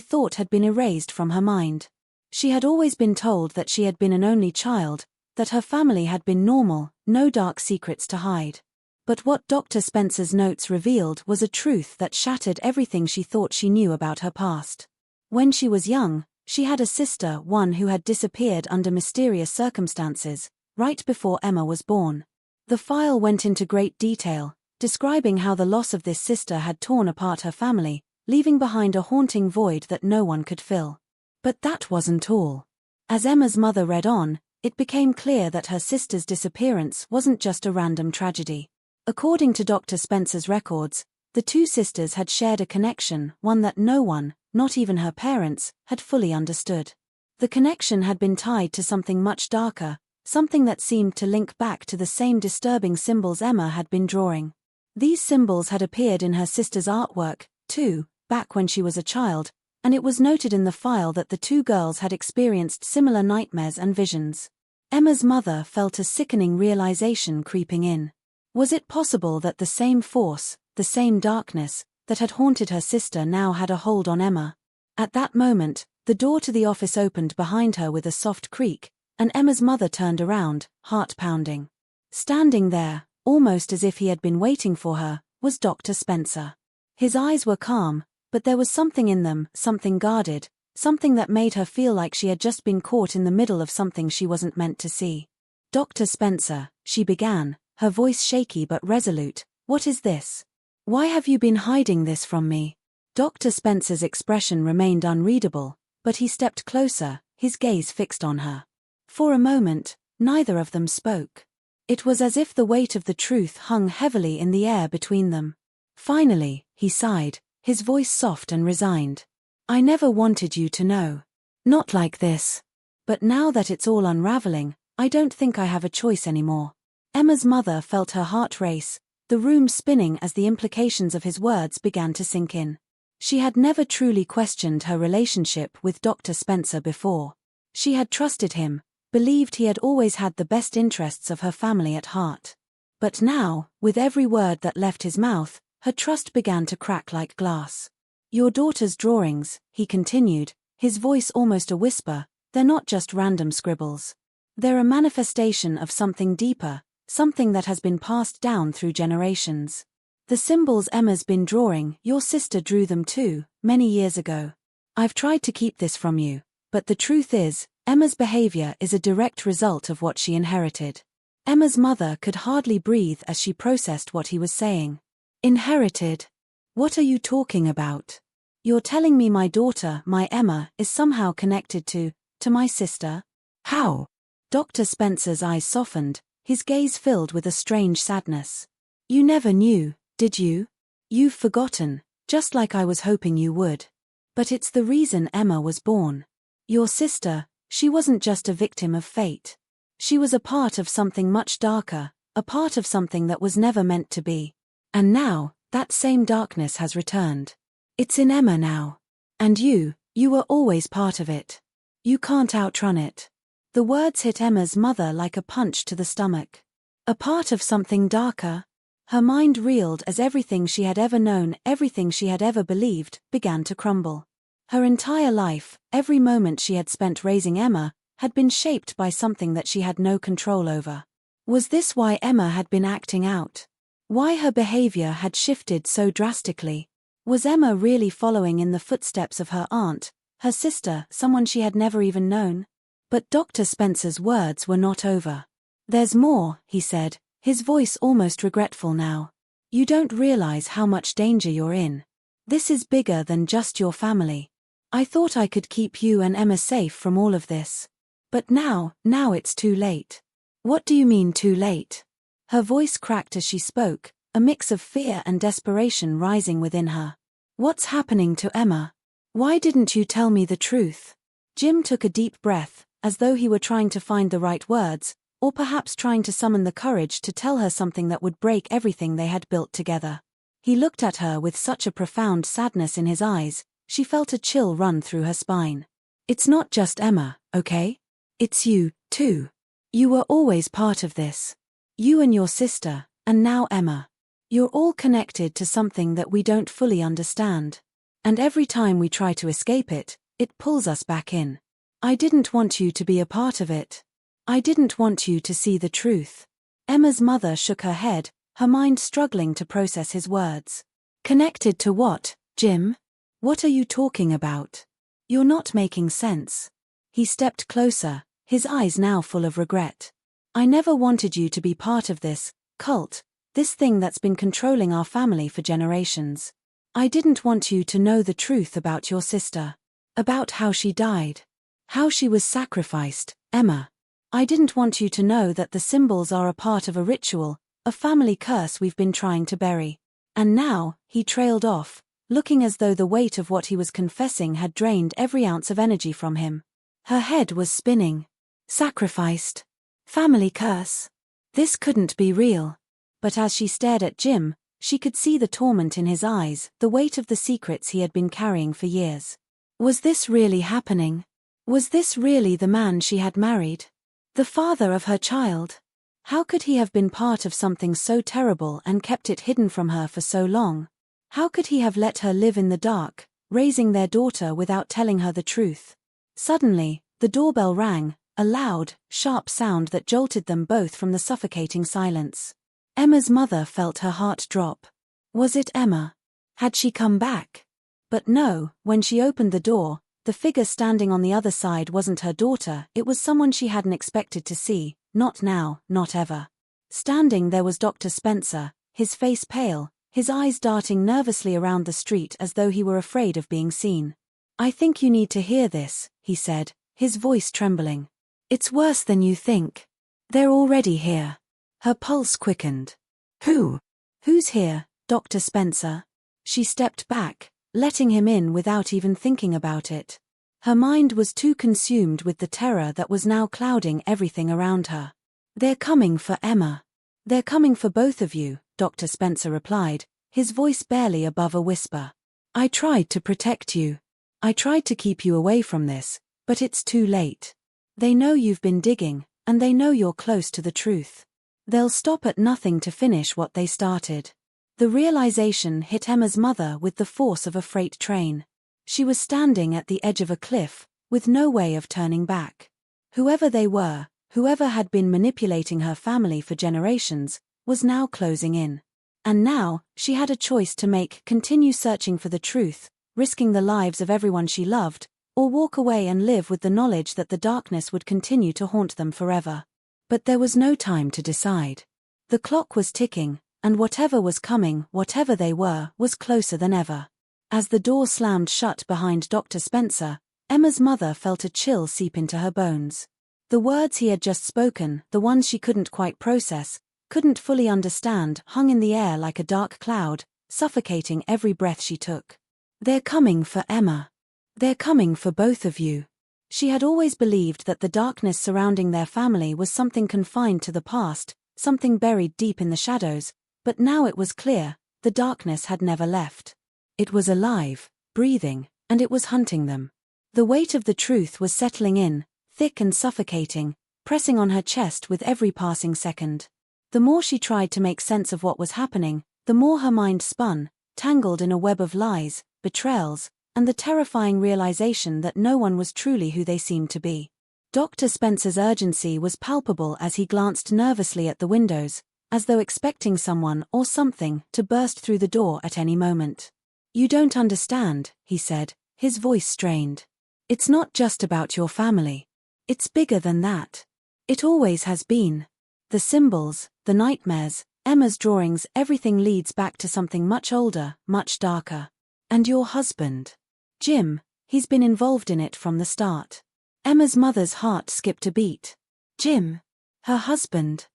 thought had been erased from her mind. She had always been told that she had been an only child, that her family had been normal, no dark secrets to hide. But what Dr. Spencer's notes revealed was a truth that shattered everything she thought she knew about her past. When she was young, she had a sister, one who had disappeared under mysterious circumstances, right before Emma was born. The file went into great detail, describing how the loss of this sister had torn apart her family, leaving behind a haunting void that no one could fill. But that wasn't all. As Emma's mother read on, it became clear that her sister's disappearance wasn't just a random tragedy. According to Dr. Spencer's records, the two sisters had shared a connection, one that no one, not even her parents, had fully understood. The connection had been tied to something much darker, something that seemed to link back to the same disturbing symbols Emma had been drawing. These symbols had appeared in her sister's artwork, too, back when she was a child, and it was noted in the file that the two girls had experienced similar nightmares and visions. Emma's mother felt a sickening realization creeping in. Was it possible that the same force, the same darkness, that had haunted her sister now had a hold on Emma? At that moment, the door to the office opened behind her with a soft creak, and Emma's mother turned around, heart pounding. Standing there, almost as if he had been waiting for her, was Dr. Spencer. His eyes were calm, but there was something in them, something guarded, something that made her feel like she had just been caught in the middle of something she wasn't meant to see. "Dr. Spencer," she began, her voice shaky but resolute, "what is this? Why have you been hiding this from me?" Dr. Spencer's expression remained unreadable, but he stepped closer, his gaze fixed on her. For a moment, neither of them spoke. It was as if the weight of the truth hung heavily in the air between them. Finally, he sighed, his voice soft and resigned. "I never wanted you to know. Not like this. But now that it's all unraveling, I don't think I have a choice anymore." Emma's mother felt her heart race, the room spinning as the implications of his words began to sink in. She had never truly questioned her relationship with Dr. Spencer before. She had trusted him, believed he had always had the best interests of her family at heart. But now, with every word that left his mouth, her trust began to crack like glass. "Your daughter's drawings," he continued, his voice almost a whisper, "they're not just random scribbles. They're a manifestation of something deeper, something that has been passed down through generations. The symbols Emma's been drawing, your sister drew them too, many years ago. I've tried to keep this from you, but the truth is, Emma's behavior is a direct result of what she inherited." Emma's mother could hardly breathe as she processed what he was saying. "Inherited? What are you talking about? You're telling me my daughter, my Emma, is somehow connected to my sister? How?" Dr. Spencer's eyes softened, his gaze filled with a strange sadness. "You never knew, did you? You've forgotten, just like I was hoping you would. But it's the reason Emma was born. Your sister, she wasn't just a victim of fate. She was a part of something much darker, a part of something that was never meant to be. And now, that same darkness has returned. It's in Emma now. And you were always part of it. You can't outrun it." The words hit Emma's mother like a punch to the stomach. A part of something darker? Her mind reeled as everything she had ever known, everything she had ever believed, began to crumble. Her entire life, every moment she had spent raising Emma, had been shaped by something that she had no control over. Was this why Emma had been acting out? Why her behavior had shifted so drastically? Was Emma really following in the footsteps of her aunt, her sister, someone she had never even known? But Dr. Spencer's words were not over. "There's more," he said, his voice almost regretful now. "You don't realize how much danger you're in. This is bigger than just your family. I thought I could keep you and Emma safe from all of this. But now it's too late." "What do you mean too late?" Her voice cracked as she spoke, a mix of fear and desperation rising within her. What's happening to Emma? Why didn't you tell me the truth? Jim took a deep breath, as though he were trying to find the right words, or perhaps trying to summon the courage to tell her something that would break everything they had built together. He looked at her with such a profound sadness in his eyes, she felt a chill run through her spine. It's not just Emma, okay? It's you, too. You were always part of this. You and your sister, and now Emma. You're all connected to something that we don't fully understand. And every time we try to escape it, it pulls us back in. I didn't want you to be a part of it. I didn't want you to see the truth. Emma's mother shook her head, her mind struggling to process his words. Connected to what, Jim? What are you talking about? You're not making sense. He stepped closer, his eyes now full of regret. I never wanted you to be part of this cult, this thing that's been controlling our family for generations. I didn't want you to know the truth about your sister. About how she died. How she was sacrificed, Emma. I didn't want you to know that the symbols are a part of a ritual, a family curse we've been trying to bury. And now, he trailed off, looking as though the weight of what he was confessing had drained every ounce of energy from him. Her head was spinning. Sacrificed. Family curse. This couldn't be real. But as she stared at Jim, she could see the torment in his eyes, the weight of the secrets he had been carrying for years. Was this really happening? Was this really the man she had married? The father of her child? How could he have been part of something so terrible and kept it hidden from her for so long? How could he have let her live in the dark, raising their daughter without telling her the truth? Suddenly, the doorbell rang, a loud, sharp sound that jolted them both from the suffocating silence. Emma's mother felt her heart drop. Was it Emma? Had she come back? But no, when she opened the door, the figure standing on the other side wasn't her daughter, it was someone she hadn't expected to see, not now, not ever. Standing there was Dr. Spencer, his face pale, his eyes darting nervously around the street as though he were afraid of being seen. I think you need to hear this, he said, his voice trembling. It's worse than you think. They're already here. Her pulse quickened. Who? Who's here, Dr. Spencer? She stepped back, letting him in without even thinking about it. Her mind was too consumed with the terror that was now clouding everything around her. They're coming for Emma. They're coming for both of you, Dr. Spencer replied, his voice barely above a whisper. I tried to protect you. I tried to keep you away from this, but it's too late. They know you've been digging, and they know you're close to the truth. They'll stop at nothing to finish what they started. The realization hit Emma's mother with the force of a freight train. She was standing at the edge of a cliff, with no way of turning back. Whoever they were, whoever had been manipulating her family for generations, was now closing in. And now, she had a choice to make: continue searching for the truth, risking the lives of everyone she loved, or walk away and live with the knowledge that the darkness would continue to haunt them forever. But there was no time to decide. The clock was ticking, and whatever was coming, whatever they were, was closer than ever. As the door slammed shut behind Dr. Spencer, Emma's mother felt a chill seep into her bones. The words he had just spoken, the ones she couldn't quite process, couldn't fully understand, hung in the air like a dark cloud, suffocating every breath she took. They're coming for Emma. They're coming for both of you. She had always believed that the darkness surrounding their family was something confined to the past, something buried deep in the shadows, but now it was clear, the darkness had never left. It was alive, breathing, and it was hunting them. The weight of the truth was settling in, thick and suffocating, pressing on her chest with every passing second. The more she tried to make sense of what was happening, the more her mind spun, tangled in a web of lies, betrayals, and the terrifying realization that no one was truly who they seemed to be. Dr. Spencer's urgency was palpable as he glanced nervously at the windows, as though expecting someone or something to burst through the door at any moment. You don't understand, he said, his voice strained. It's not just about your family. It's bigger than that. It always has been. The symbols, the nightmares, Emma's drawings, everything leads back to something much older, much darker. And your husband. Jim, he's been involved in it from the start. Emma's mother's heart skipped a beat. Jim? Her husband?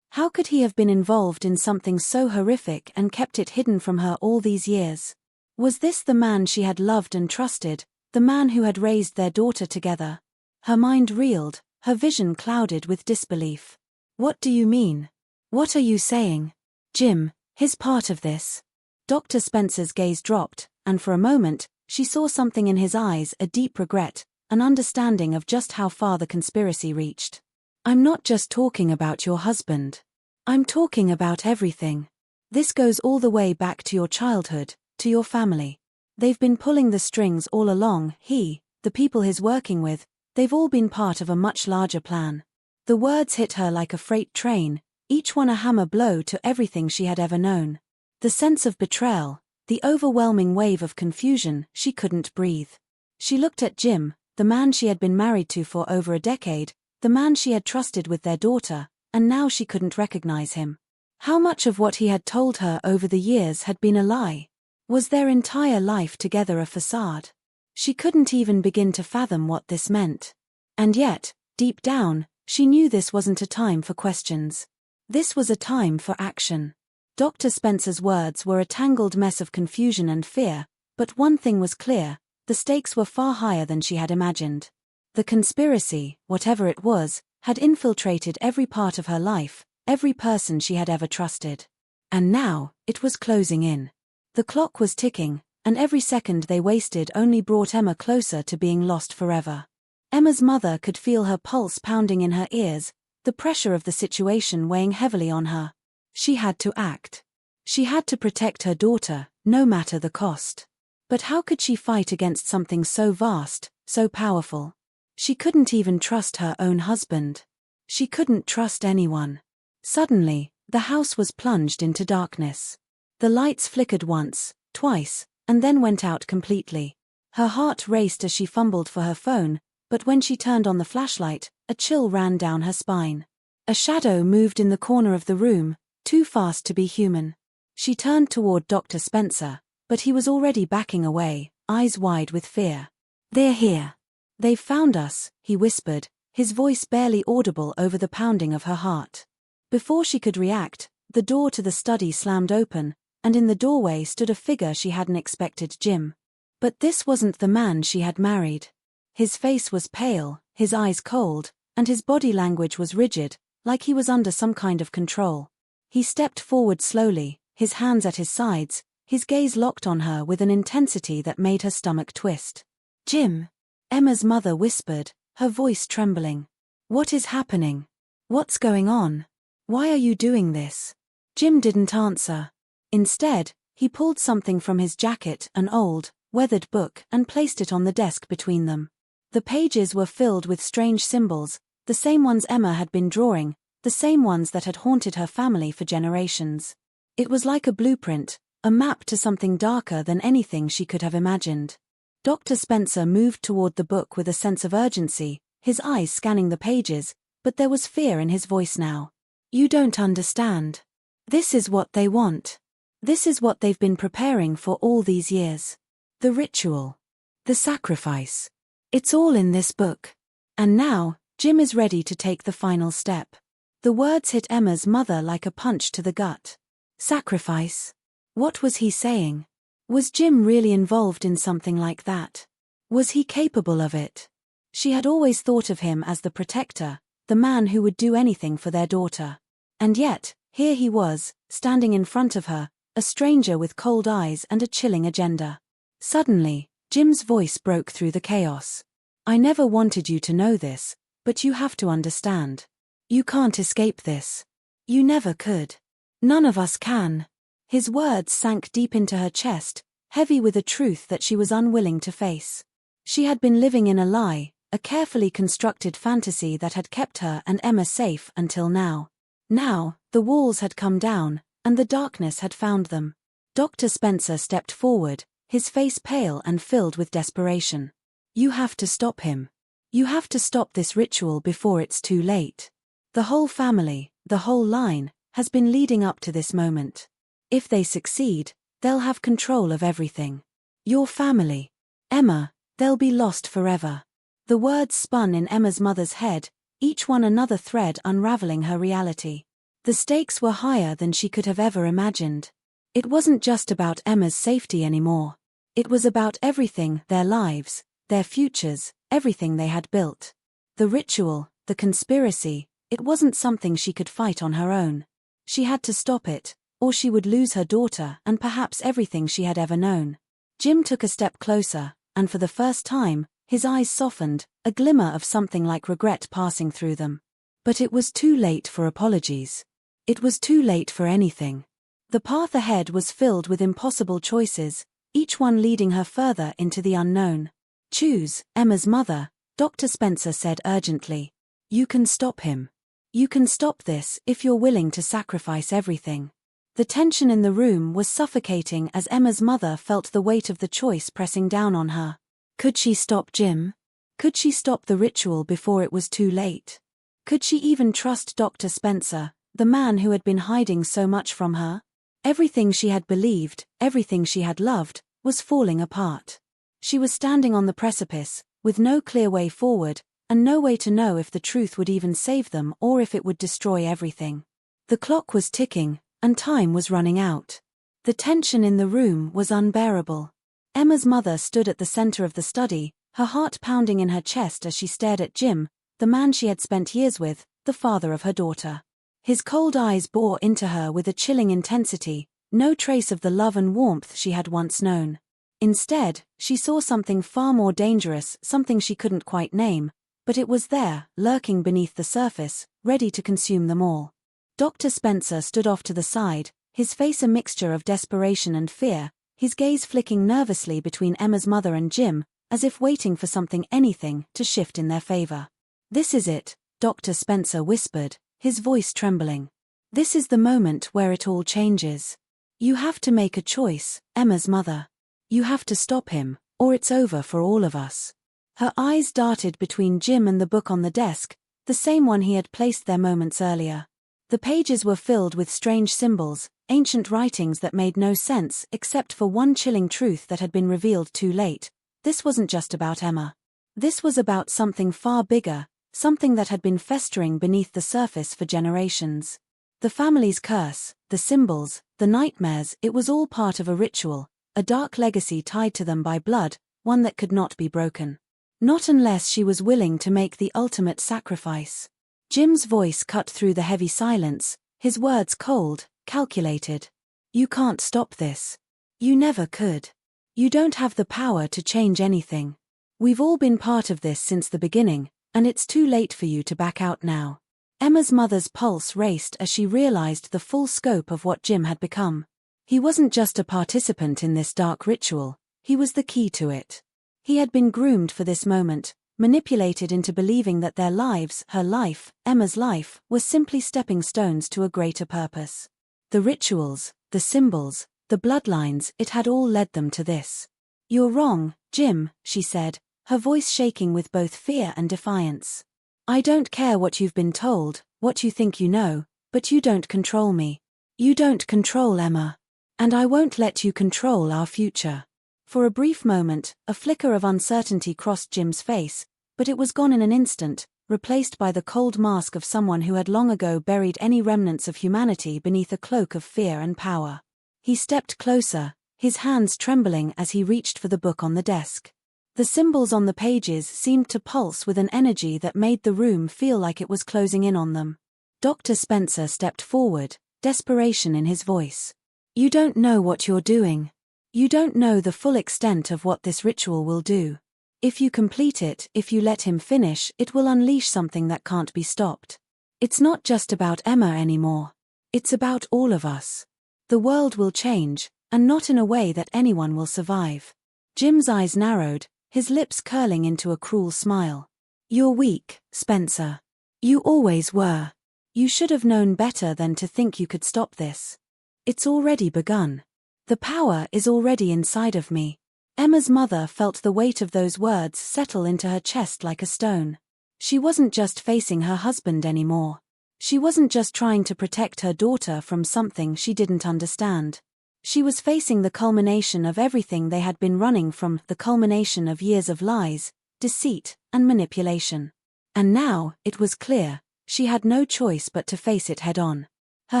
How could he have been involved in something so horrific and kept it hidden from her all these years? Was this the man she had loved and trusted, the man who had raised their daughter together? Her mind reeled, her vision clouded with disbelief. What do you mean? What are you saying? Jim, he's part of this. Dr. Spencer's gaze dropped, and for a moment, she saw something in his eyes, a deep regret, an understanding of just how far the conspiracy reached. I'm not just talking about your husband. I'm talking about everything. This goes all the way back to your childhood, to your family. They've been pulling the strings all along, the people he's working with, they've all been part of a much larger plan. The words hit her like a freight train, each one a hammer blow to everything she had ever known. The sense of betrayal, the overwhelming wave of confusion, she couldn't breathe. She looked at Jim, the man she had been married to for over a decade, the man she had trusted with their daughter, and now she couldn't recognize him. How much of what he had told her over the years had been a lie? Was their entire life together a facade? She couldn't even begin to fathom what this meant. And yet, deep down, she knew this wasn't a time for questions. This was a time for action. Dr. Spencer's words were a tangled mess of confusion and fear, but one thing was clear, the stakes were far higher than she had imagined. The conspiracy, whatever it was, had infiltrated every part of her life, every person she had ever trusted. And now, it was closing in. The clock was ticking, and every second they wasted only brought Emma closer to being lost forever. Emma's mother could feel her pulse pounding in her ears, the pressure of the situation weighing heavily on her. She had to act. She had to protect her daughter, no matter the cost. But how could she fight against something so vast, so powerful? She couldn't even trust her own husband. She couldn't trust anyone. Suddenly, the house was plunged into darkness. The lights flickered once, twice, and then went out completely. Her heart raced as she fumbled for her phone, but when she turned on the flashlight, a chill ran down her spine. A shadow moved in the corner of the room, too fast to be human. She turned toward Dr. Spencer, but he was already backing away, eyes wide with fear. "They're here. They've found us," he whispered, his voice barely audible over the pounding of her heart. Before she could react, the door to the study slammed open, and in the doorway stood a figure she hadn't expected, Jim. But this wasn't the man she had married. His face was pale, his eyes cold, and his body language was rigid, like he was under some kind of control. He stepped forward slowly, his hands at his sides, his gaze locked on her with an intensity that made her stomach twist. "Jim," Emma's mother whispered, her voice trembling. "What is happening? What's going on? Why are you doing this?" Jim didn't answer. Instead, he pulled something from his jacket, an old, weathered book, and placed it on the desk between them. The pages were filled with strange symbols, the same ones Emma had been drawing, the same ones that had haunted her family for generations. It was like a blueprint, a map to something darker than anything she could have imagined. Dr. Spencer moved toward the book with a sense of urgency, his eyes scanning the pages, but there was fear in his voice now. "You don't understand. This is what they want. This is what they've been preparing for all these years. The ritual. The sacrifice. It's all in this book. And now, Jim is ready to take the final step." The words hit Emma's mother like a punch to the gut. Sacrifice? What was he saying? Was Jim really involved in something like that? Was he capable of it? She had always thought of him as the protector, the man who would do anything for their daughter. And yet, here he was, standing in front of her, a stranger with cold eyes and a chilling agenda. Suddenly, Jim's voice broke through the chaos. "I never wanted you to know this, but you have to understand. You can't escape this. You never could. None of us can." His words sank deep into her chest, heavy with a truth that she was unwilling to face. She had been living in a lie, a carefully constructed fantasy that had kept her and Emma safe until now. Now, the walls had come down, and the darkness had found them. Dr. Spencer stepped forward, his face pale and filled with desperation. "You have to stop him. You have to stop this ritual before it's too late. The whole family, the whole line, has been leading up to this moment. If they succeed, they'll have control of everything. Your family. Emma, they'll be lost forever." The words spun in Emma's mother's head, each one another thread unraveling her reality. The stakes were higher than she could have ever imagined. It wasn't just about Emma's safety anymore. It was about everything, their lives, their futures, everything they had built. The ritual, the conspiracy, it wasn't something she could fight on her own. She had to stop it, or she would lose her daughter and perhaps everything she had ever known. Jim took a step closer, and for the first time, his eyes softened, a glimmer of something like regret passing through them. But it was too late for apologies. It was too late for anything. The path ahead was filled with impossible choices, each one leading her further into the unknown. Choose, Emma's mother, Dr. Spencer said urgently. You can stop him. You can stop this if you're willing to sacrifice everything. The tension in the room was suffocating as Emma's mother felt the weight of the choice pressing down on her. Could she stop Jim? Could she stop the ritual before it was too late? Could she even trust Dr. Spencer, the man who had been hiding so much from her? Everything she had believed, everything she had loved, was falling apart. She was standing on the precipice, with no clear way forward, and no way to know if the truth would even save them or if it would destroy everything. The clock was ticking, and time was running out. The tension in the room was unbearable. Emma's mother stood at the center of the study, her heart pounding in her chest as she stared at Jim, the man she had spent years with, the father of her daughter. His cold eyes bore into her with a chilling intensity, no trace of the love and warmth she had once known. Instead, she saw something far more dangerous, something she couldn't quite name, but it was there, lurking beneath the surface, ready to consume them all. Dr. Spencer stood off to the side, his face a mixture of desperation and fear, his gaze flicking nervously between Emma's mother and Jim, as if waiting for something, anything, to shift in their favor. This is it, Dr. Spencer whispered, his voice trembling. This is the moment where it all changes. You have to make a choice, Emma's mother. You have to stop him, or it's over for all of us. Her eyes darted between Jim and the book on the desk, the same one he had placed there moments earlier. The pages were filled with strange symbols, ancient writings that made no sense except for one chilling truth that had been revealed too late. This wasn't just about Emma. This was about something far bigger, something that had been festering beneath the surface for generations. The family's curse, the symbols, the nightmares, it was all part of a ritual, a dark legacy tied to them by blood, one that could not be broken. Not unless she was willing to make the ultimate sacrifice. Jim's voice cut through the heavy silence, his words cold, calculated. You can't stop this. You never could. You don't have the power to change anything. We've all been part of this since the beginning, and it's too late for you to back out now. Emma's mother's pulse raced as she realized the full scope of what Jim had become. He wasn't just a participant in this dark ritual, he was the key to it. He had been groomed for this moment, manipulated into believing that their lives, her life, Emma's life, were simply stepping stones to a greater purpose. The rituals, the symbols, the bloodlines, it had all led them to this. You're wrong, Jim, she said, her voice shaking with both fear and defiance. I don't care what you've been told, what you think you know, but you don't control me. You don't control Emma. And I won't let you control our future. For a brief moment, a flicker of uncertainty crossed Jim's face, but it was gone in an instant, replaced by the cold mask of someone who had long ago buried any remnants of humanity beneath a cloak of fear and power. He stepped closer, his hands trembling as he reached for the book on the desk. The symbols on the pages seemed to pulse with an energy that made the room feel like it was closing in on them. Dr. Spencer stepped forward, desperation in his voice. You don't know what you're doing. You don't know the full extent of what this ritual will do. If you complete it, if you let him finish, it will unleash something that can't be stopped. It's not just about Emma anymore. It's about all of us. The world will change, and not in a way that anyone will survive. Jim's eyes narrowed, his lips curling into a cruel smile. You're weak, Spencer. You always were. You should have known better than to think you could stop this. It's already begun. The power is already inside of me. Emma's mother felt the weight of those words settle into her chest like a stone. She wasn't just facing her husband anymore. She wasn't just trying to protect her daughter from something she didn't understand. She was facing the culmination of everything they had been running from, the culmination of years of lies, deceit, and manipulation. And now, it was clear, she had no choice but to face it head-on. Her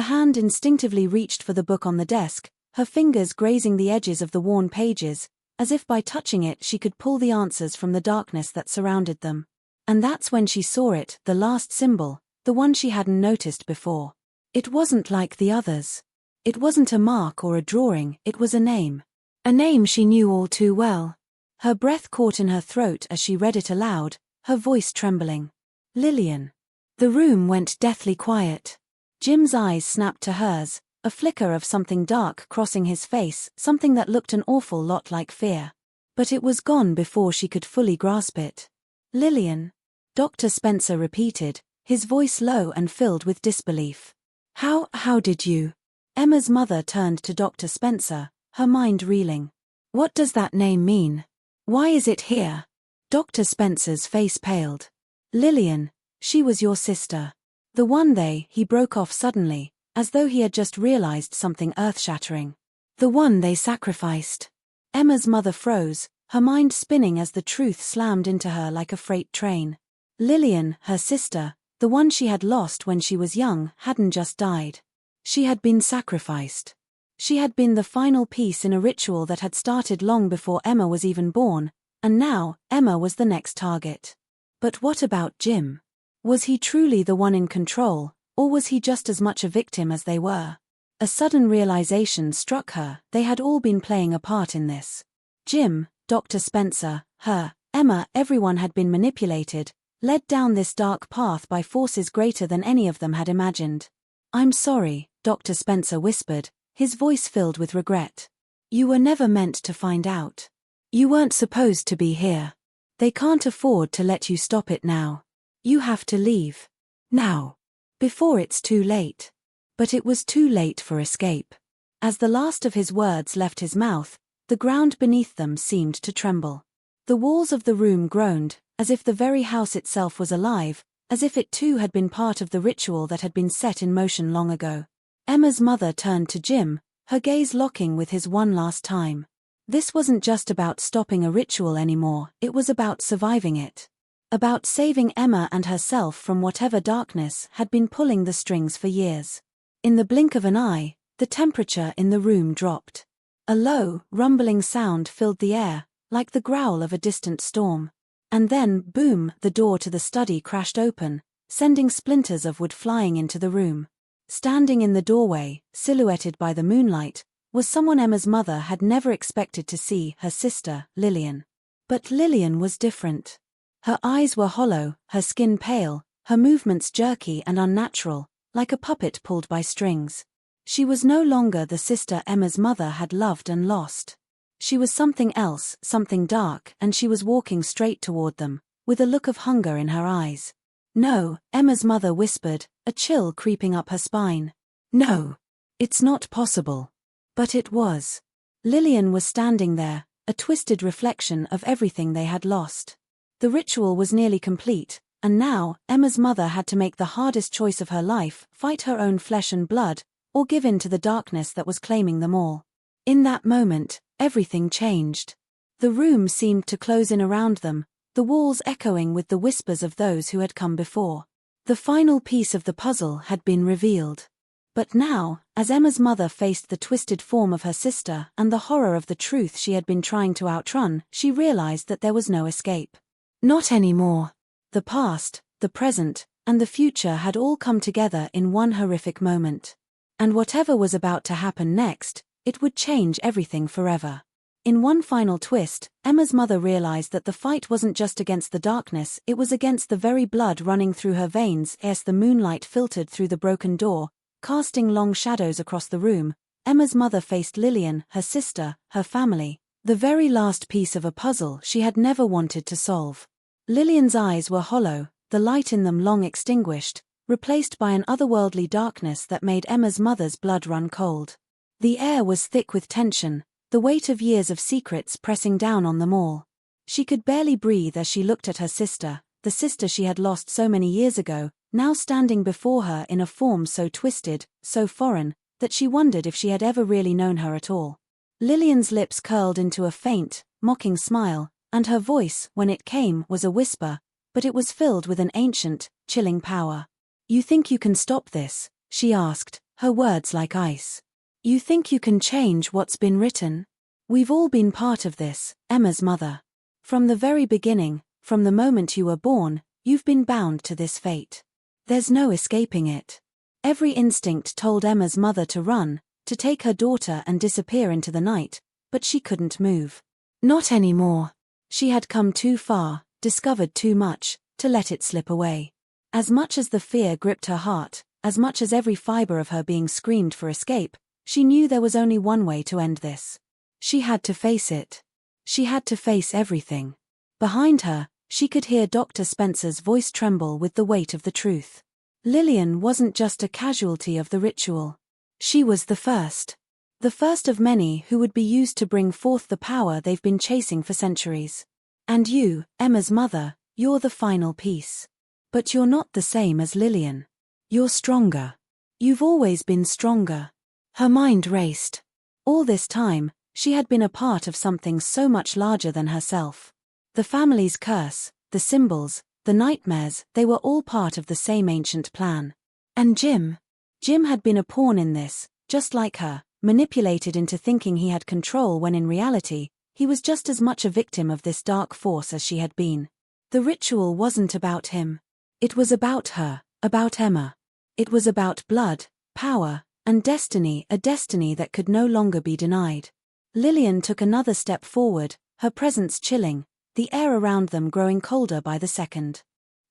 hand instinctively reached for the book on the desk, her fingers grazing the edges of the worn pages, as if by touching it she could pull the answers from the darkness that surrounded them. And that's when she saw it, the last symbol, the one she hadn't noticed before. It wasn't like the others. It wasn't a mark or a drawing, it was a name. A name she knew all too well. Her breath caught in her throat as she read it aloud, her voice trembling. Lillian. The room went deathly quiet. Jim's eyes snapped to hers, a flicker of something dark crossing his face, something that looked an awful lot like fear. But it was gone before she could fully grasp it. Lillian. Dr. Spencer repeated, his voice low and filled with disbelief. How did you? Emma's mother turned to Dr. Spencer, her mind reeling. What does that name mean? Why is it here? Dr. Spencer's face paled. Lillian, she was your sister. The one he broke off suddenly, as though he had just realized something earth-shattering. The one they sacrificed. Emma's mother froze, her mind spinning as the truth slammed into her like a freight train. Lillian, her sister, the one she had lost when she was young, hadn't just died. She had been sacrificed. She had been the final piece in a ritual that had started long before Emma was even born, and now, Emma was the next target. But what about Jim? Was he truly the one in control, or was he just as much a victim as they were? A sudden realization struck her, they had all been playing a part in this. Jim, Dr. Spencer, her, Emma, everyone had been manipulated, led down this dark path by forces greater than any of them had imagined. I'm sorry, Dr. Spencer whispered, his voice filled with regret. You were never meant to find out. You weren't supposed to be here. They can't afford to let you stop it now. You have to leave. Now. Before it's too late. But it was too late for escape. As the last of his words left his mouth, the ground beneath them seemed to tremble. The walls of the room groaned, as if the very house itself was alive, as if it too had been part of the ritual that had been set in motion long ago. Emma's mother turned to Jim, her gaze locking with his one last time. This wasn't just about stopping a ritual anymore, it was about surviving it. About saving Emma and herself from whatever darkness had been pulling the strings for years. In the blink of an eye, the temperature in the room dropped. A low, rumbling sound filled the air, like the growl of a distant storm. And then, boom, the door to the study crashed open, sending splinters of wood flying into the room. Standing in the doorway, silhouetted by the moonlight, was someone Emma's mother had never expected to see, her sister, Lillian. But Lillian was different. Her eyes were hollow, her skin pale, her movements jerky and unnatural, like a puppet pulled by strings. She was no longer the sister Emma's mother had loved and lost. She was something else, something dark, and she was walking straight toward them, with a look of hunger in her eyes. No, Emma's mother whispered, a chill creeping up her spine. No. It's not possible. But it was. Lillian was standing there, a twisted reflection of everything they had lost. The ritual was nearly complete, and now, Emma's mother had to make the hardest choice of her life, fight her own flesh and blood, or give in to the darkness that was claiming them all. In that moment, everything changed. The room seemed to close in around them, the walls echoing with the whispers of those who had come before. The final piece of the puzzle had been revealed. But now, as Emma's mother faced the twisted form of her sister and the horror of the truth she had been trying to outrun, she realized that there was no escape. Not anymore. The past, the present, and the future had all come together in one horrific moment. And whatever was about to happen next, it would change everything forever. In one final twist, Emma's mother realized that the fight wasn't just against the darkness, it was against the very blood running through her veins as the moonlight filtered through the broken door, casting long shadows across the room. Emma's mother faced Lillian, her sister, her family, the very last piece of a puzzle she had never wanted to solve. Lillian's eyes were hollow, the light in them long extinguished, replaced by an otherworldly darkness that made Emma's mother's blood run cold. The air was thick with tension, the weight of years of secrets pressing down on them all. She could barely breathe as she looked at her sister, the sister she had lost so many years ago, now standing before her in a form so twisted, so foreign, that she wondered if she had ever really known her at all. Lillian's lips curled into a faint, mocking smile, and her voice, when it came, was a whisper, but it was filled with an ancient, chilling power. You think you can stop this? She asked, her words like ice. You think you can change what's been written? We've all been part of this, Emma's mother. From the very beginning, from the moment you were born, you've been bound to this fate. There's no escaping it. Every instinct told Emma's mother to run, to take her daughter and disappear into the night, but she couldn't move. Not anymore. She had come too far, discovered too much, to let it slip away. As much as the fear gripped her heart, as much as every fiber of her being screamed for escape, she knew there was only one way to end this. She had to face it. She had to face everything. Behind her, she could hear Dr. Spencer's voice tremble with the weight of the truth. Lillian wasn't just a casualty of the ritual. She was the first. The first of many who would be used to bring forth the power they've been chasing for centuries. And you, Emma's mother, you're the final piece. But you're not the same as Lillian. You're stronger. You've always been stronger. Her mind raced. All this time, she had been a part of something so much larger than herself. The family's curse, the symbols, the nightmares, they were all part of the same ancient plan. And Jim had been a pawn in this, just like her, manipulated into thinking he had control when in reality, he was just as much a victim of this dark force as she had been. The ritual wasn't about him. It was about her, about Emma. It was about blood, power, and destiny, a destiny that could no longer be denied. Lillian took another step forward, her presence chilling, the air around them growing colder by the second.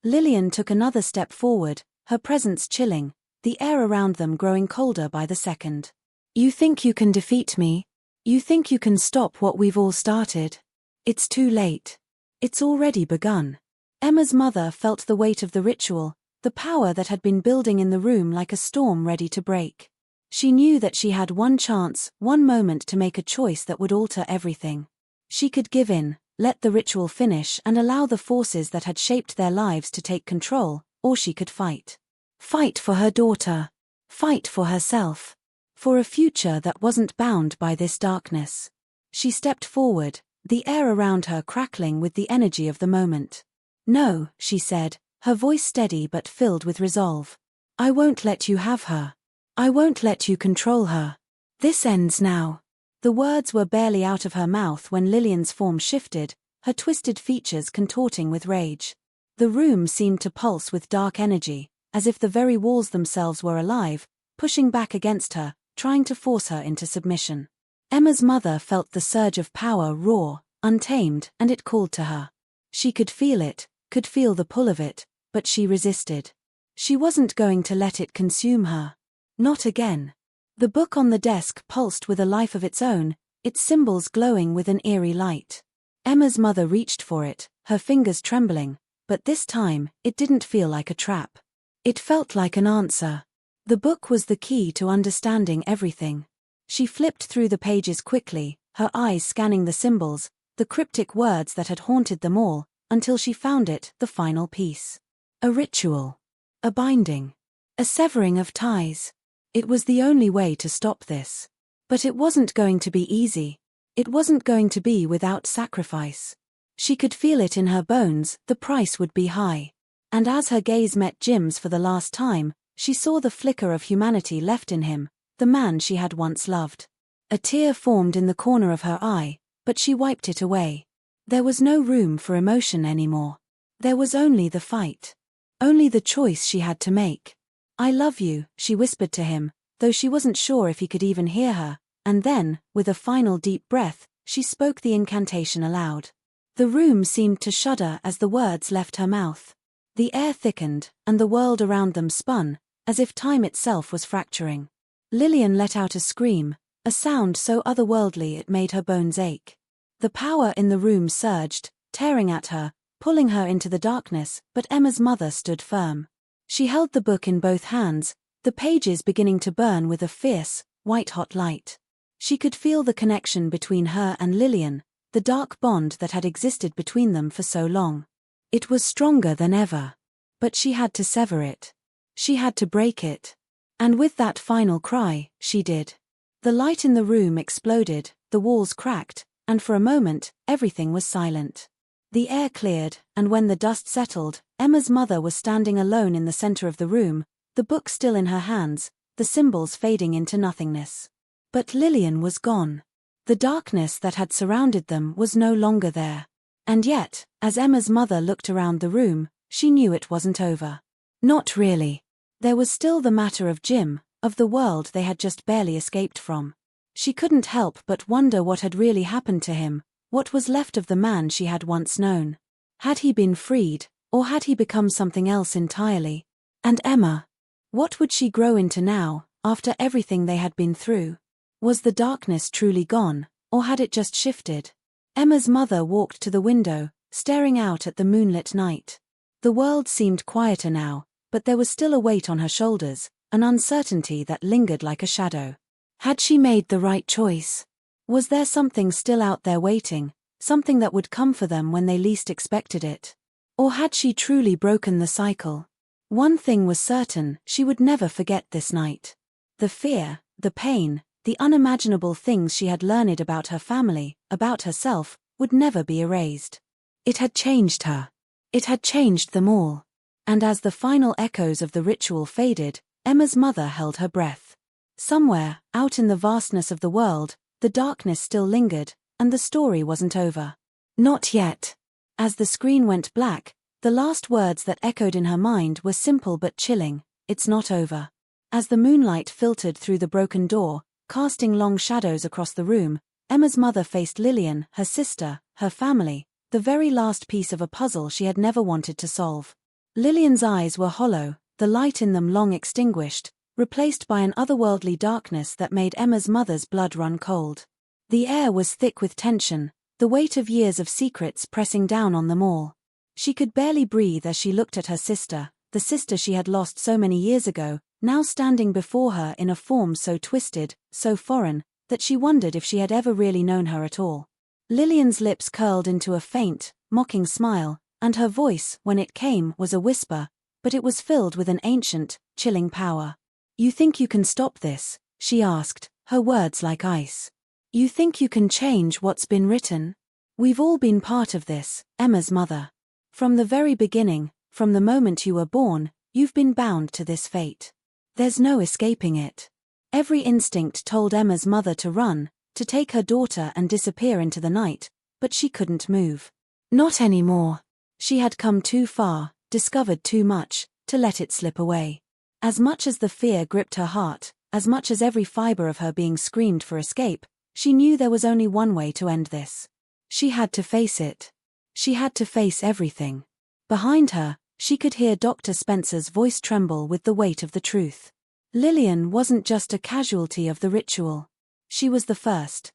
Lillian took another step forward, her presence chilling, the air around them growing colder by the second. You think you can defeat me? You think you can stop what we've all started? It's too late. It's already begun. Emma's mother felt the weight of the ritual, the power that had been building in the room like a storm ready to break. She knew that she had one chance, one moment to make a choice that would alter everything. She could give in, let the ritual finish and allow the forces that had shaped their lives to take control, or she could fight. Fight for her daughter. Fight for herself. For a future that wasn't bound by this darkness. She stepped forward, the air around her crackling with the energy of the moment. No, she said, her voice steady but filled with resolve. I won't let you have her. I won't let you control her. This ends now. The words were barely out of her mouth when Lillian's form shifted, her twisted features contorting with rage. The room seemed to pulse with dark energy, as if the very walls themselves were alive, pushing back against her, trying to force her into submission. Emma's mother felt the surge of power raw, untamed, and it called to her. She could feel it, could feel the pull of it, but she resisted. She wasn't going to let it consume her. Not again. The book on the desk pulsed with a life of its own, its symbols glowing with an eerie light. Emma's mother reached for it, her fingers trembling, but this time, it didn't feel like a trap. It felt like an answer. The book was the key to understanding everything. She flipped through the pages quickly, her eyes scanning the symbols, the cryptic words that had haunted them all, until she found it, the final piece. A ritual. A binding. A severing of ties. It was the only way to stop this. But it wasn't going to be easy. It wasn't going to be without sacrifice. She could feel it in her bones, the price would be high. And as her gaze met Jim's for the last time, she saw the flicker of humanity left in him, the man she had once loved. A tear formed in the corner of her eye, but she wiped it away. There was no room for emotion anymore. There was only the fight. Only the choice she had to make. I love you, she whispered to him, though she wasn't sure if he could even hear her, and then, with a final deep breath, she spoke the incantation aloud. The room seemed to shudder as the words left her mouth. The air thickened, and the world around them spun, as if time itself was fracturing. Lillian let out a scream, a sound so otherworldly it made her bones ache. The power in the room surged, tearing at her, pulling her into the darkness, but Emma's mother stood firm. She held the book in both hands, the pages beginning to burn with a fierce, white-hot light. She could feel the connection between her and Lillian, the dark bond that had existed between them for so long. It was stronger than ever. But she had to sever it. She had to break it. And with that final cry, she did. The light in the room exploded, the walls cracked, and for a moment, everything was silent. The air cleared, and when the dust settled, Emma's mother was standing alone in the center of the room, the book still in her hands, the symbols fading into nothingness. But Lillian was gone. The darkness that had surrounded them was no longer there. And yet, as Emma's mother looked around the room, she knew it wasn't over. Not really. There was still the matter of Jim, of the world they had just barely escaped from. She couldn't help but wonder what had really happened to him, what was left of the man she had once known. Had he been freed, or had he become something else entirely? And Emma? What would she grow into now, after everything they had been through? Was the darkness truly gone, or had it just shifted? Emma's mother walked to the window, staring out at the moonlit night. The world seemed quieter now, but there was still a weight on her shoulders, an uncertainty that lingered like a shadow. Had she made the right choice? Was there something still out there waiting, something that would come for them when they least expected it? Or had she truly broken the cycle? One thing was certain, she would never forget this night. The fear, the pain, the unimaginable things she had learned about her family, about herself, would never be erased. It had changed her. It had changed them all. And as the final echoes of the ritual faded, Emma's mother held her breath. Somewhere, out in the vastness of the world, the darkness still lingered, and the story wasn't over. Not yet. As the screen went black, the last words that echoed in her mind were simple but chilling: "It's not over." As the moonlight filtered through the broken door, casting long shadows across the room, Emma's mother faced Lillian, her sister, her family, the very last piece of a puzzle she had never wanted to solve. Lillian's eyes were hollow, the light in them long extinguished, replaced by an otherworldly darkness that made Emma's mother's blood run cold. The air was thick with tension, the weight of years of secrets pressing down on them all. She could barely breathe as she looked at her sister, the sister she had lost so many years ago, now standing before her in a form so twisted, so foreign, that she wondered if she had ever really known her at all. Lillian's lips curled into a faint, mocking smile, and her voice, when it came, was a whisper, but it was filled with an ancient, chilling power. "You think you can stop this?" she asked, her words like ice. "You think you can change what's been written? We've all been part of this, Emma's mother. From the very beginning, from the moment you were born, you've been bound to this fate. There's no escaping it." Every instinct told Emma's mother to run, to take her daughter and disappear into the night, but she couldn't move. Not anymore. She had come too far, discovered too much, to let it slip away. As much as the fear gripped her heart, as much as every fiber of her being screamed for escape, she knew there was only one way to end this. She had to face it. She had to face everything. Behind her, she could hear Dr. Spencer's voice tremble with the weight of the truth. Lillian wasn't just a casualty of the ritual. She was the first.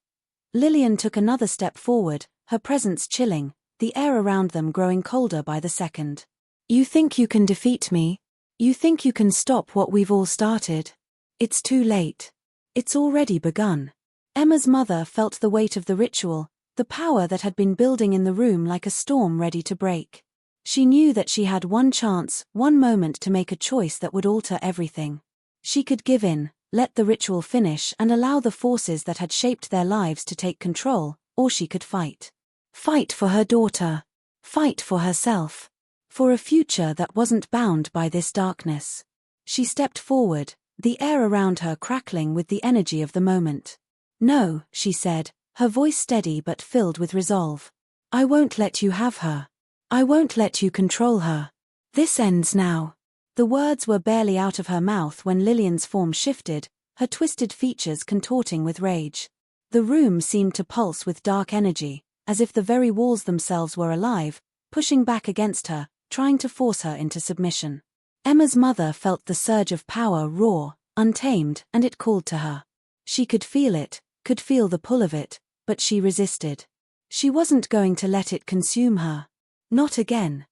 Lillian took another step forward, her presence chilling, the air around them growing colder by the second. "You think you can defeat me? You think you can stop what we've all started? It's too late. It's already begun." Emma's mother felt the weight of the ritual, the power that had been building in the room like a storm ready to break. She knew that she had one chance, one moment to make a choice that would alter everything. She could give in, let the ritual finish and allow the forces that had shaped their lives to take control, or she could fight. Fight for her daughter. Fight for herself. For a future that wasn't bound by this darkness. She stepped forward, the air around her crackling with the energy of the moment. "No," she said, her voice steady but filled with resolve. "I won't let you have her. I won't let you control her. This ends now." The words were barely out of her mouth when Lillian's form shifted, her twisted features contorting with rage. The room seemed to pulse with dark energy, as if the very walls themselves were alive, pushing back against her, trying to force her into submission. Emma's mother felt the surge of power raw, untamed, and it called to her. She could feel it, could feel the pull of it, but she resisted. She wasn't going to let it consume her. Not again.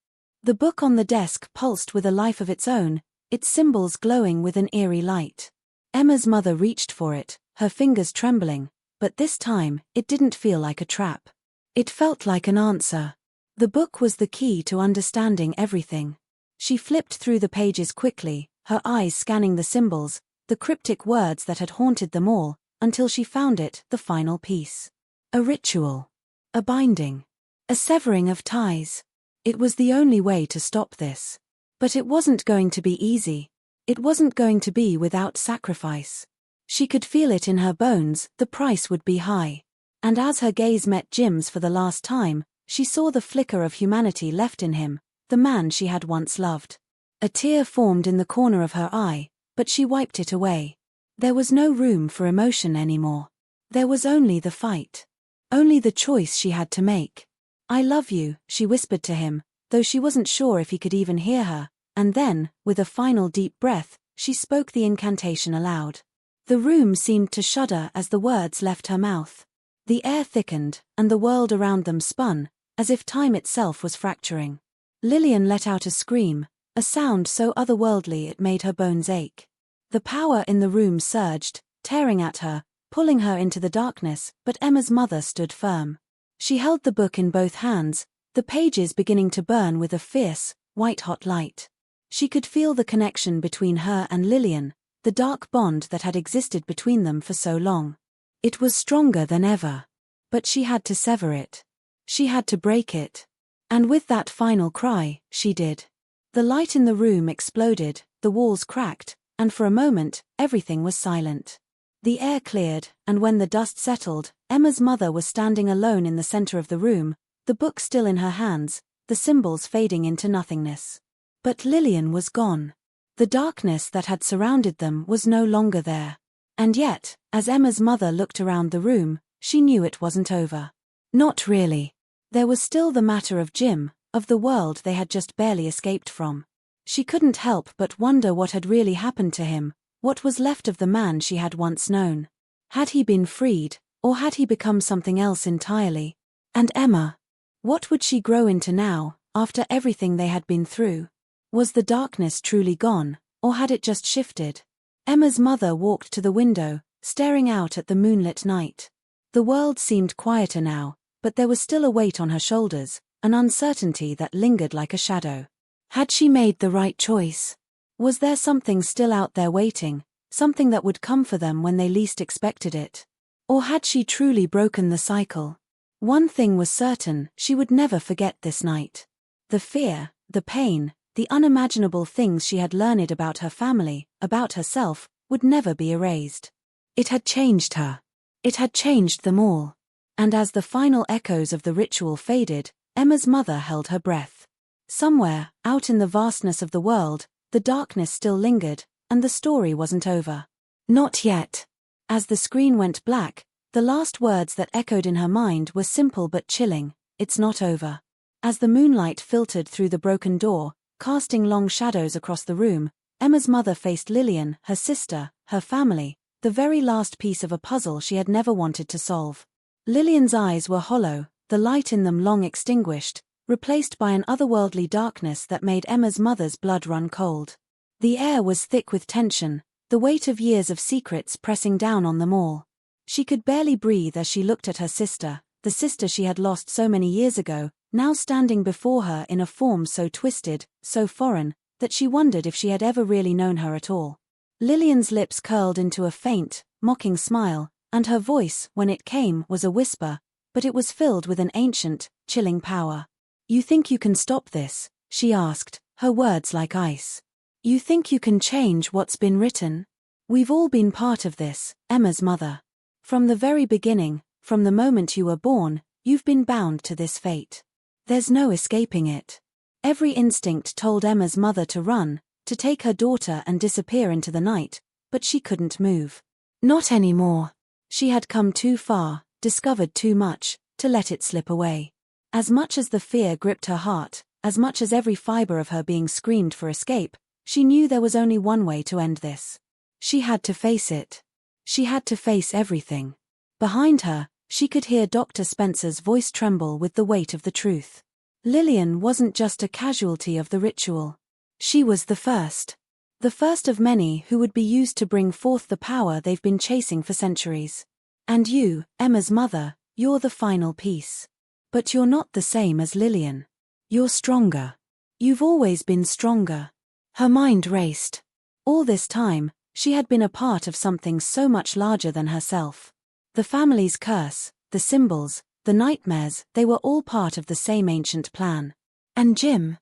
The book on the desk pulsed with a life of its own, its symbols glowing with an eerie light. Emma's mother reached for it, her fingers trembling, but this time, it didn't feel like a trap. It felt like an answer. The book was the key to understanding everything. She flipped through the pages quickly, her eyes scanning the symbols, the cryptic words that had haunted them all, until she found it, the final piece. A ritual. A binding. A severing of ties. It was the only way to stop this. But it wasn't going to be easy. It wasn't going to be without sacrifice. She could feel it in her bones, the price would be high. And as her gaze met Jim's for the last time, she saw the flicker of humanity left in him, the man she had once loved. A tear formed in the corner of her eye, but she wiped it away. There was no room for emotion anymore. There was only the fight. Only the choice she had to make. "I love you," she whispered to him, though she wasn't sure if he could even hear her, and then, with a final deep breath, she spoke the incantation aloud. The room seemed to shudder as the words left her mouth. The air thickened, and the world around them spun, as if time itself was fracturing. Lillian let out a scream, a sound so otherworldly it made her bones ache. The power in the room surged, tearing at her, pulling her into the darkness, but Emma's mother stood firm. She held the book in both hands, the pages beginning to burn with a fierce, white-hot light. She could feel the connection between her and Lillian, the dark bond that had existed between them for so long. It was stronger than ever. But she had to sever it. She had to break it. And with that final cry, she did. The light in the room exploded, the walls cracked, and for a moment, everything was silent. The air cleared, and when the dust settled, Emma's mother was standing alone in the center of the room, the book still in her hands, the symbols fading into nothingness. But Lillian was gone. The darkness that had surrounded them was no longer there. And yet, as Emma's mother looked around the room, she knew it wasn't over. Not really. There was still the matter of Jim, of the world they had just barely escaped from. She couldn't help but wonder what had really happened to him, what was left of the man she had once known. Had he been freed, or had he become something else entirely? And Emma? What would she grow into now, after everything they had been through? Was the darkness truly gone, or had it just shifted? Emma's mother walked to the window, staring out at the moonlit night. The world seemed quieter now, but there was still a weight on her shoulders, an uncertainty that lingered like a shadow. Had she made the right choice? Was there something still out there waiting, something that would come for them when they least expected it? Or had she truly broken the cycle? One thing was certain, she would never forget this night. The fear, the pain, the unimaginable things she had learned about her family, about herself, would never be erased. It had changed her. It had changed them all. And as the final echoes of the ritual faded, Emma's mother held her breath. Somewhere, out in the vastness of the world, the darkness still lingered, and the story wasn't over. Not yet. As the screen went black, the last words that echoed in her mind were simple but chilling: "It's not over." As the moonlight filtered through the broken door, casting long shadows across the room, Emma's mother faced Lillian, her sister, her family, the very last piece of a puzzle she had never wanted to solve. Lillian's eyes were hollow, the light in them long extinguished, replaced by an otherworldly darkness that made Emma's mother's blood run cold. The air was thick with tension, the weight of years of secrets pressing down on them all. She could barely breathe as she looked at her sister, the sister she had lost so many years ago, now standing before her in a form so twisted, so foreign, that she wondered if she had ever really known her at all. Lillian's lips curled into a faint, mocking smile, and her voice, when it came, was a whisper, but it was filled with an ancient, chilling power. "You think you can stop this?" she asked, her words like ice. "You think you can change what's been written? We've all been part of this, Emma's mother. From the very beginning, from the moment you were born, you've been bound to this fate. There's no escaping it." Every instinct told Emma's mother to run, to take her daughter and disappear into the night, but she couldn't move. Not anymore. She had come too far, discovered too much, to let it slip away. As much as the fear gripped her heart, as much as every fiber of her being screamed for escape, she knew there was only one way to end this. She had to face it. She had to face everything. Behind her, she could hear Dr. Spencer's voice tremble with the weight of the truth. Lillian wasn't just a casualty of the ritual. She was the first. The first of many who would be used to bring forth the power they've been chasing for centuries. And you, Emma's mother, you're the final piece. But you're not the same as Lillian. You're stronger. You've always been stronger. Her mind raced. All this time, she had been a part of something so much larger than herself. The family's curse, the symbols, the nightmares, they were all part of the same ancient plan. And Jim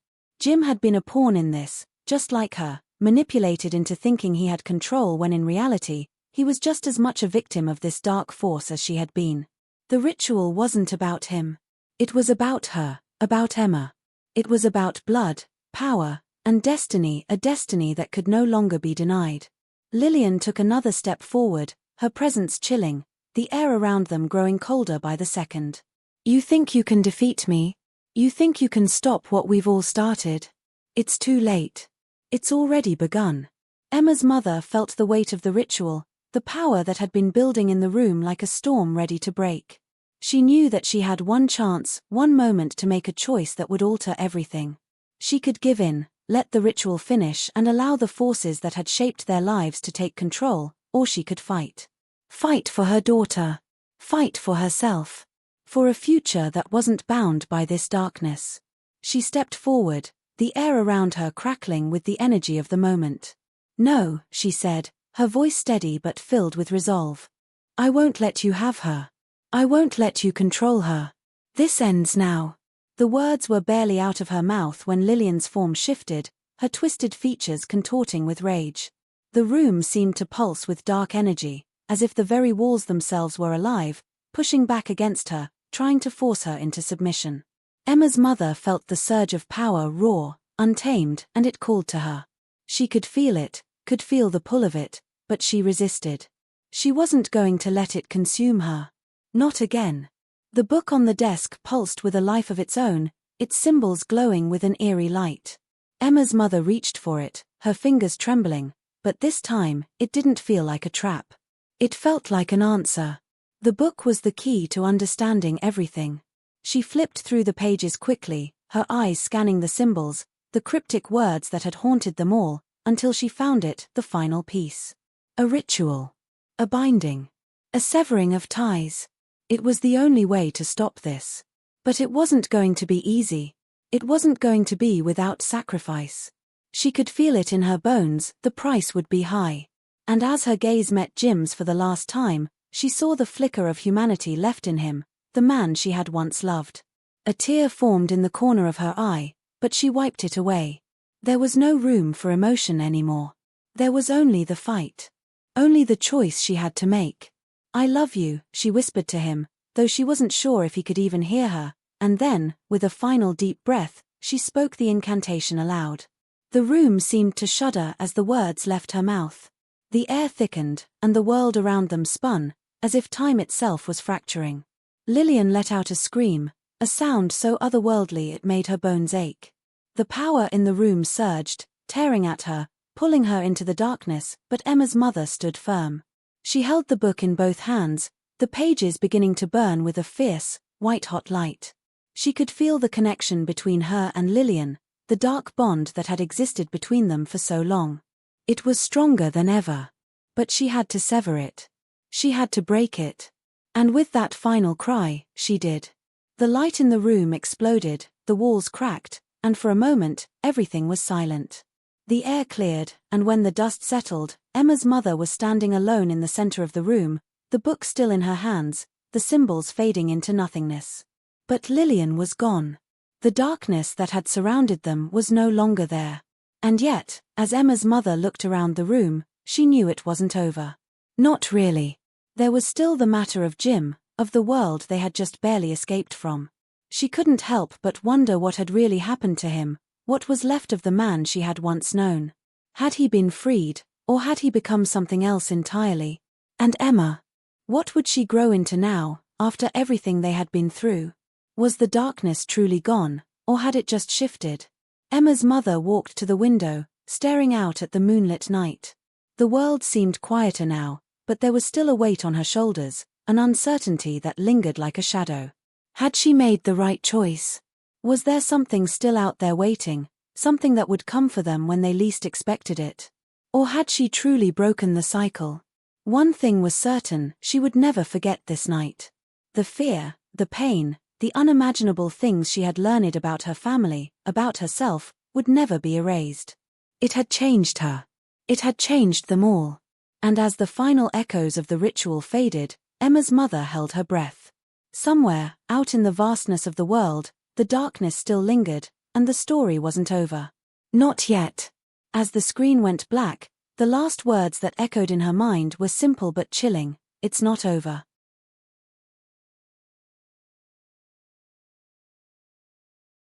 had been a pawn in this, just like her, manipulated into thinking he had control when in reality, he was just as much a victim of this dark force as she had been. The ritual wasn't about him. It was about her, about Emma. It was about blood, power, and destiny, a destiny that could no longer be denied. Lillian took another step forward, her presence chilling, the air around them growing colder by the second. You think you can defeat me? You think you can stop what we've all started? It's too late. It's already begun. Emma's mother felt the weight of the ritual, the power that had been building in the room like a storm ready to break. She knew that she had one chance, one moment to make a choice that would alter everything. She could give in, let the ritual finish and allow the forces that had shaped their lives to take control, or she could fight. Fight for her daughter. Fight for herself. For a future that wasn't bound by this darkness. She stepped forward, the air around her crackling with the energy of the moment. No, she said, her voice steady but filled with resolve. I won't let you have her. I won't let you control her. This ends now. The words were barely out of her mouth when Lillian's form shifted, her twisted features contorting with rage. The room seemed to pulse with dark energy, as if the very walls themselves were alive, pushing back against her, trying to force her into submission. Emma's mother felt the surge of power raw, untamed, and it called to her. She could feel it, could feel the pull of it, but she resisted. She wasn't going to let it consume her. Not again. The book on the desk pulsed with a life of its own, its symbols glowing with an eerie light. Emma's mother reached for it, her fingers trembling, but this time, it didn't feel like a trap. It felt like an answer. The book was the key to understanding everything. She flipped through the pages quickly, her eyes scanning the symbols, the cryptic words that had haunted them all, until she found it, the final piece. A ritual. A binding. A severing of ties. It was the only way to stop this. But it wasn't going to be easy. It wasn't going to be without sacrifice. She could feel it in her bones, the price would be high. And as her gaze met Jim's for the last time, she saw the flicker of humanity left in him, the man she had once loved. A tear formed in the corner of her eye, but she wiped it away. There was no room for emotion anymore. There was only the fight. Only the choice she had to make. I love you, she whispered to him, though she wasn't sure if he could even hear her, and then, with a final deep breath, she spoke the incantation aloud. The room seemed to shudder as the words left her mouth. The air thickened, and the world around them spun, as if time itself was fracturing. Lillian let out a scream, a sound so otherworldly it made her bones ache. The power in the room surged, tearing at her, pulling her into the darkness, but Emma's mother stood firm. She held the book in both hands, the pages beginning to burn with a fierce, white-hot light. She could feel the connection between her and Lillian, the dark bond that had existed between them for so long. It was stronger than ever. But she had to sever it. She had to break it. And with that final cry, she did. The light in the room exploded, the walls cracked, and for a moment, everything was silent. The air cleared, and when the dust settled, Emma's mother was standing alone in the center of the room, the book still in her hands, the symbols fading into nothingness. But Lillian was gone. The darkness that had surrounded them was no longer there. And yet, as Emma's mother looked around the room, she knew it wasn't over. Not really. There was still the matter of Jim, of the world they had just barely escaped from. She couldn't help but wonder what had really happened to him. What was left of the man she had once known? Had he been freed, or had he become something else entirely? And Emma? What would she grow into now, after everything they had been through? Was the darkness truly gone, or had it just shifted? Emma's mother walked to the window, staring out at the moonlit night. The world seemed quieter now, but there was still a weight on her shoulders, an uncertainty that lingered like a shadow. Had she made the right choice? Was there something still out there waiting, something that would come for them when they least expected it? Or had she truly broken the cycle? One thing was certain, she would never forget this night. The fear, the pain, the unimaginable things she had learned about her family, about herself, would never be erased. It had changed her. It had changed them all. And as the final echoes of the ritual faded, Emma's mother held her breath. Somewhere, out in the vastness of the world, the darkness still lingered, and the story wasn't over. Not yet. As the screen went black, the last words that echoed in her mind were simple but chilling: "It's not over."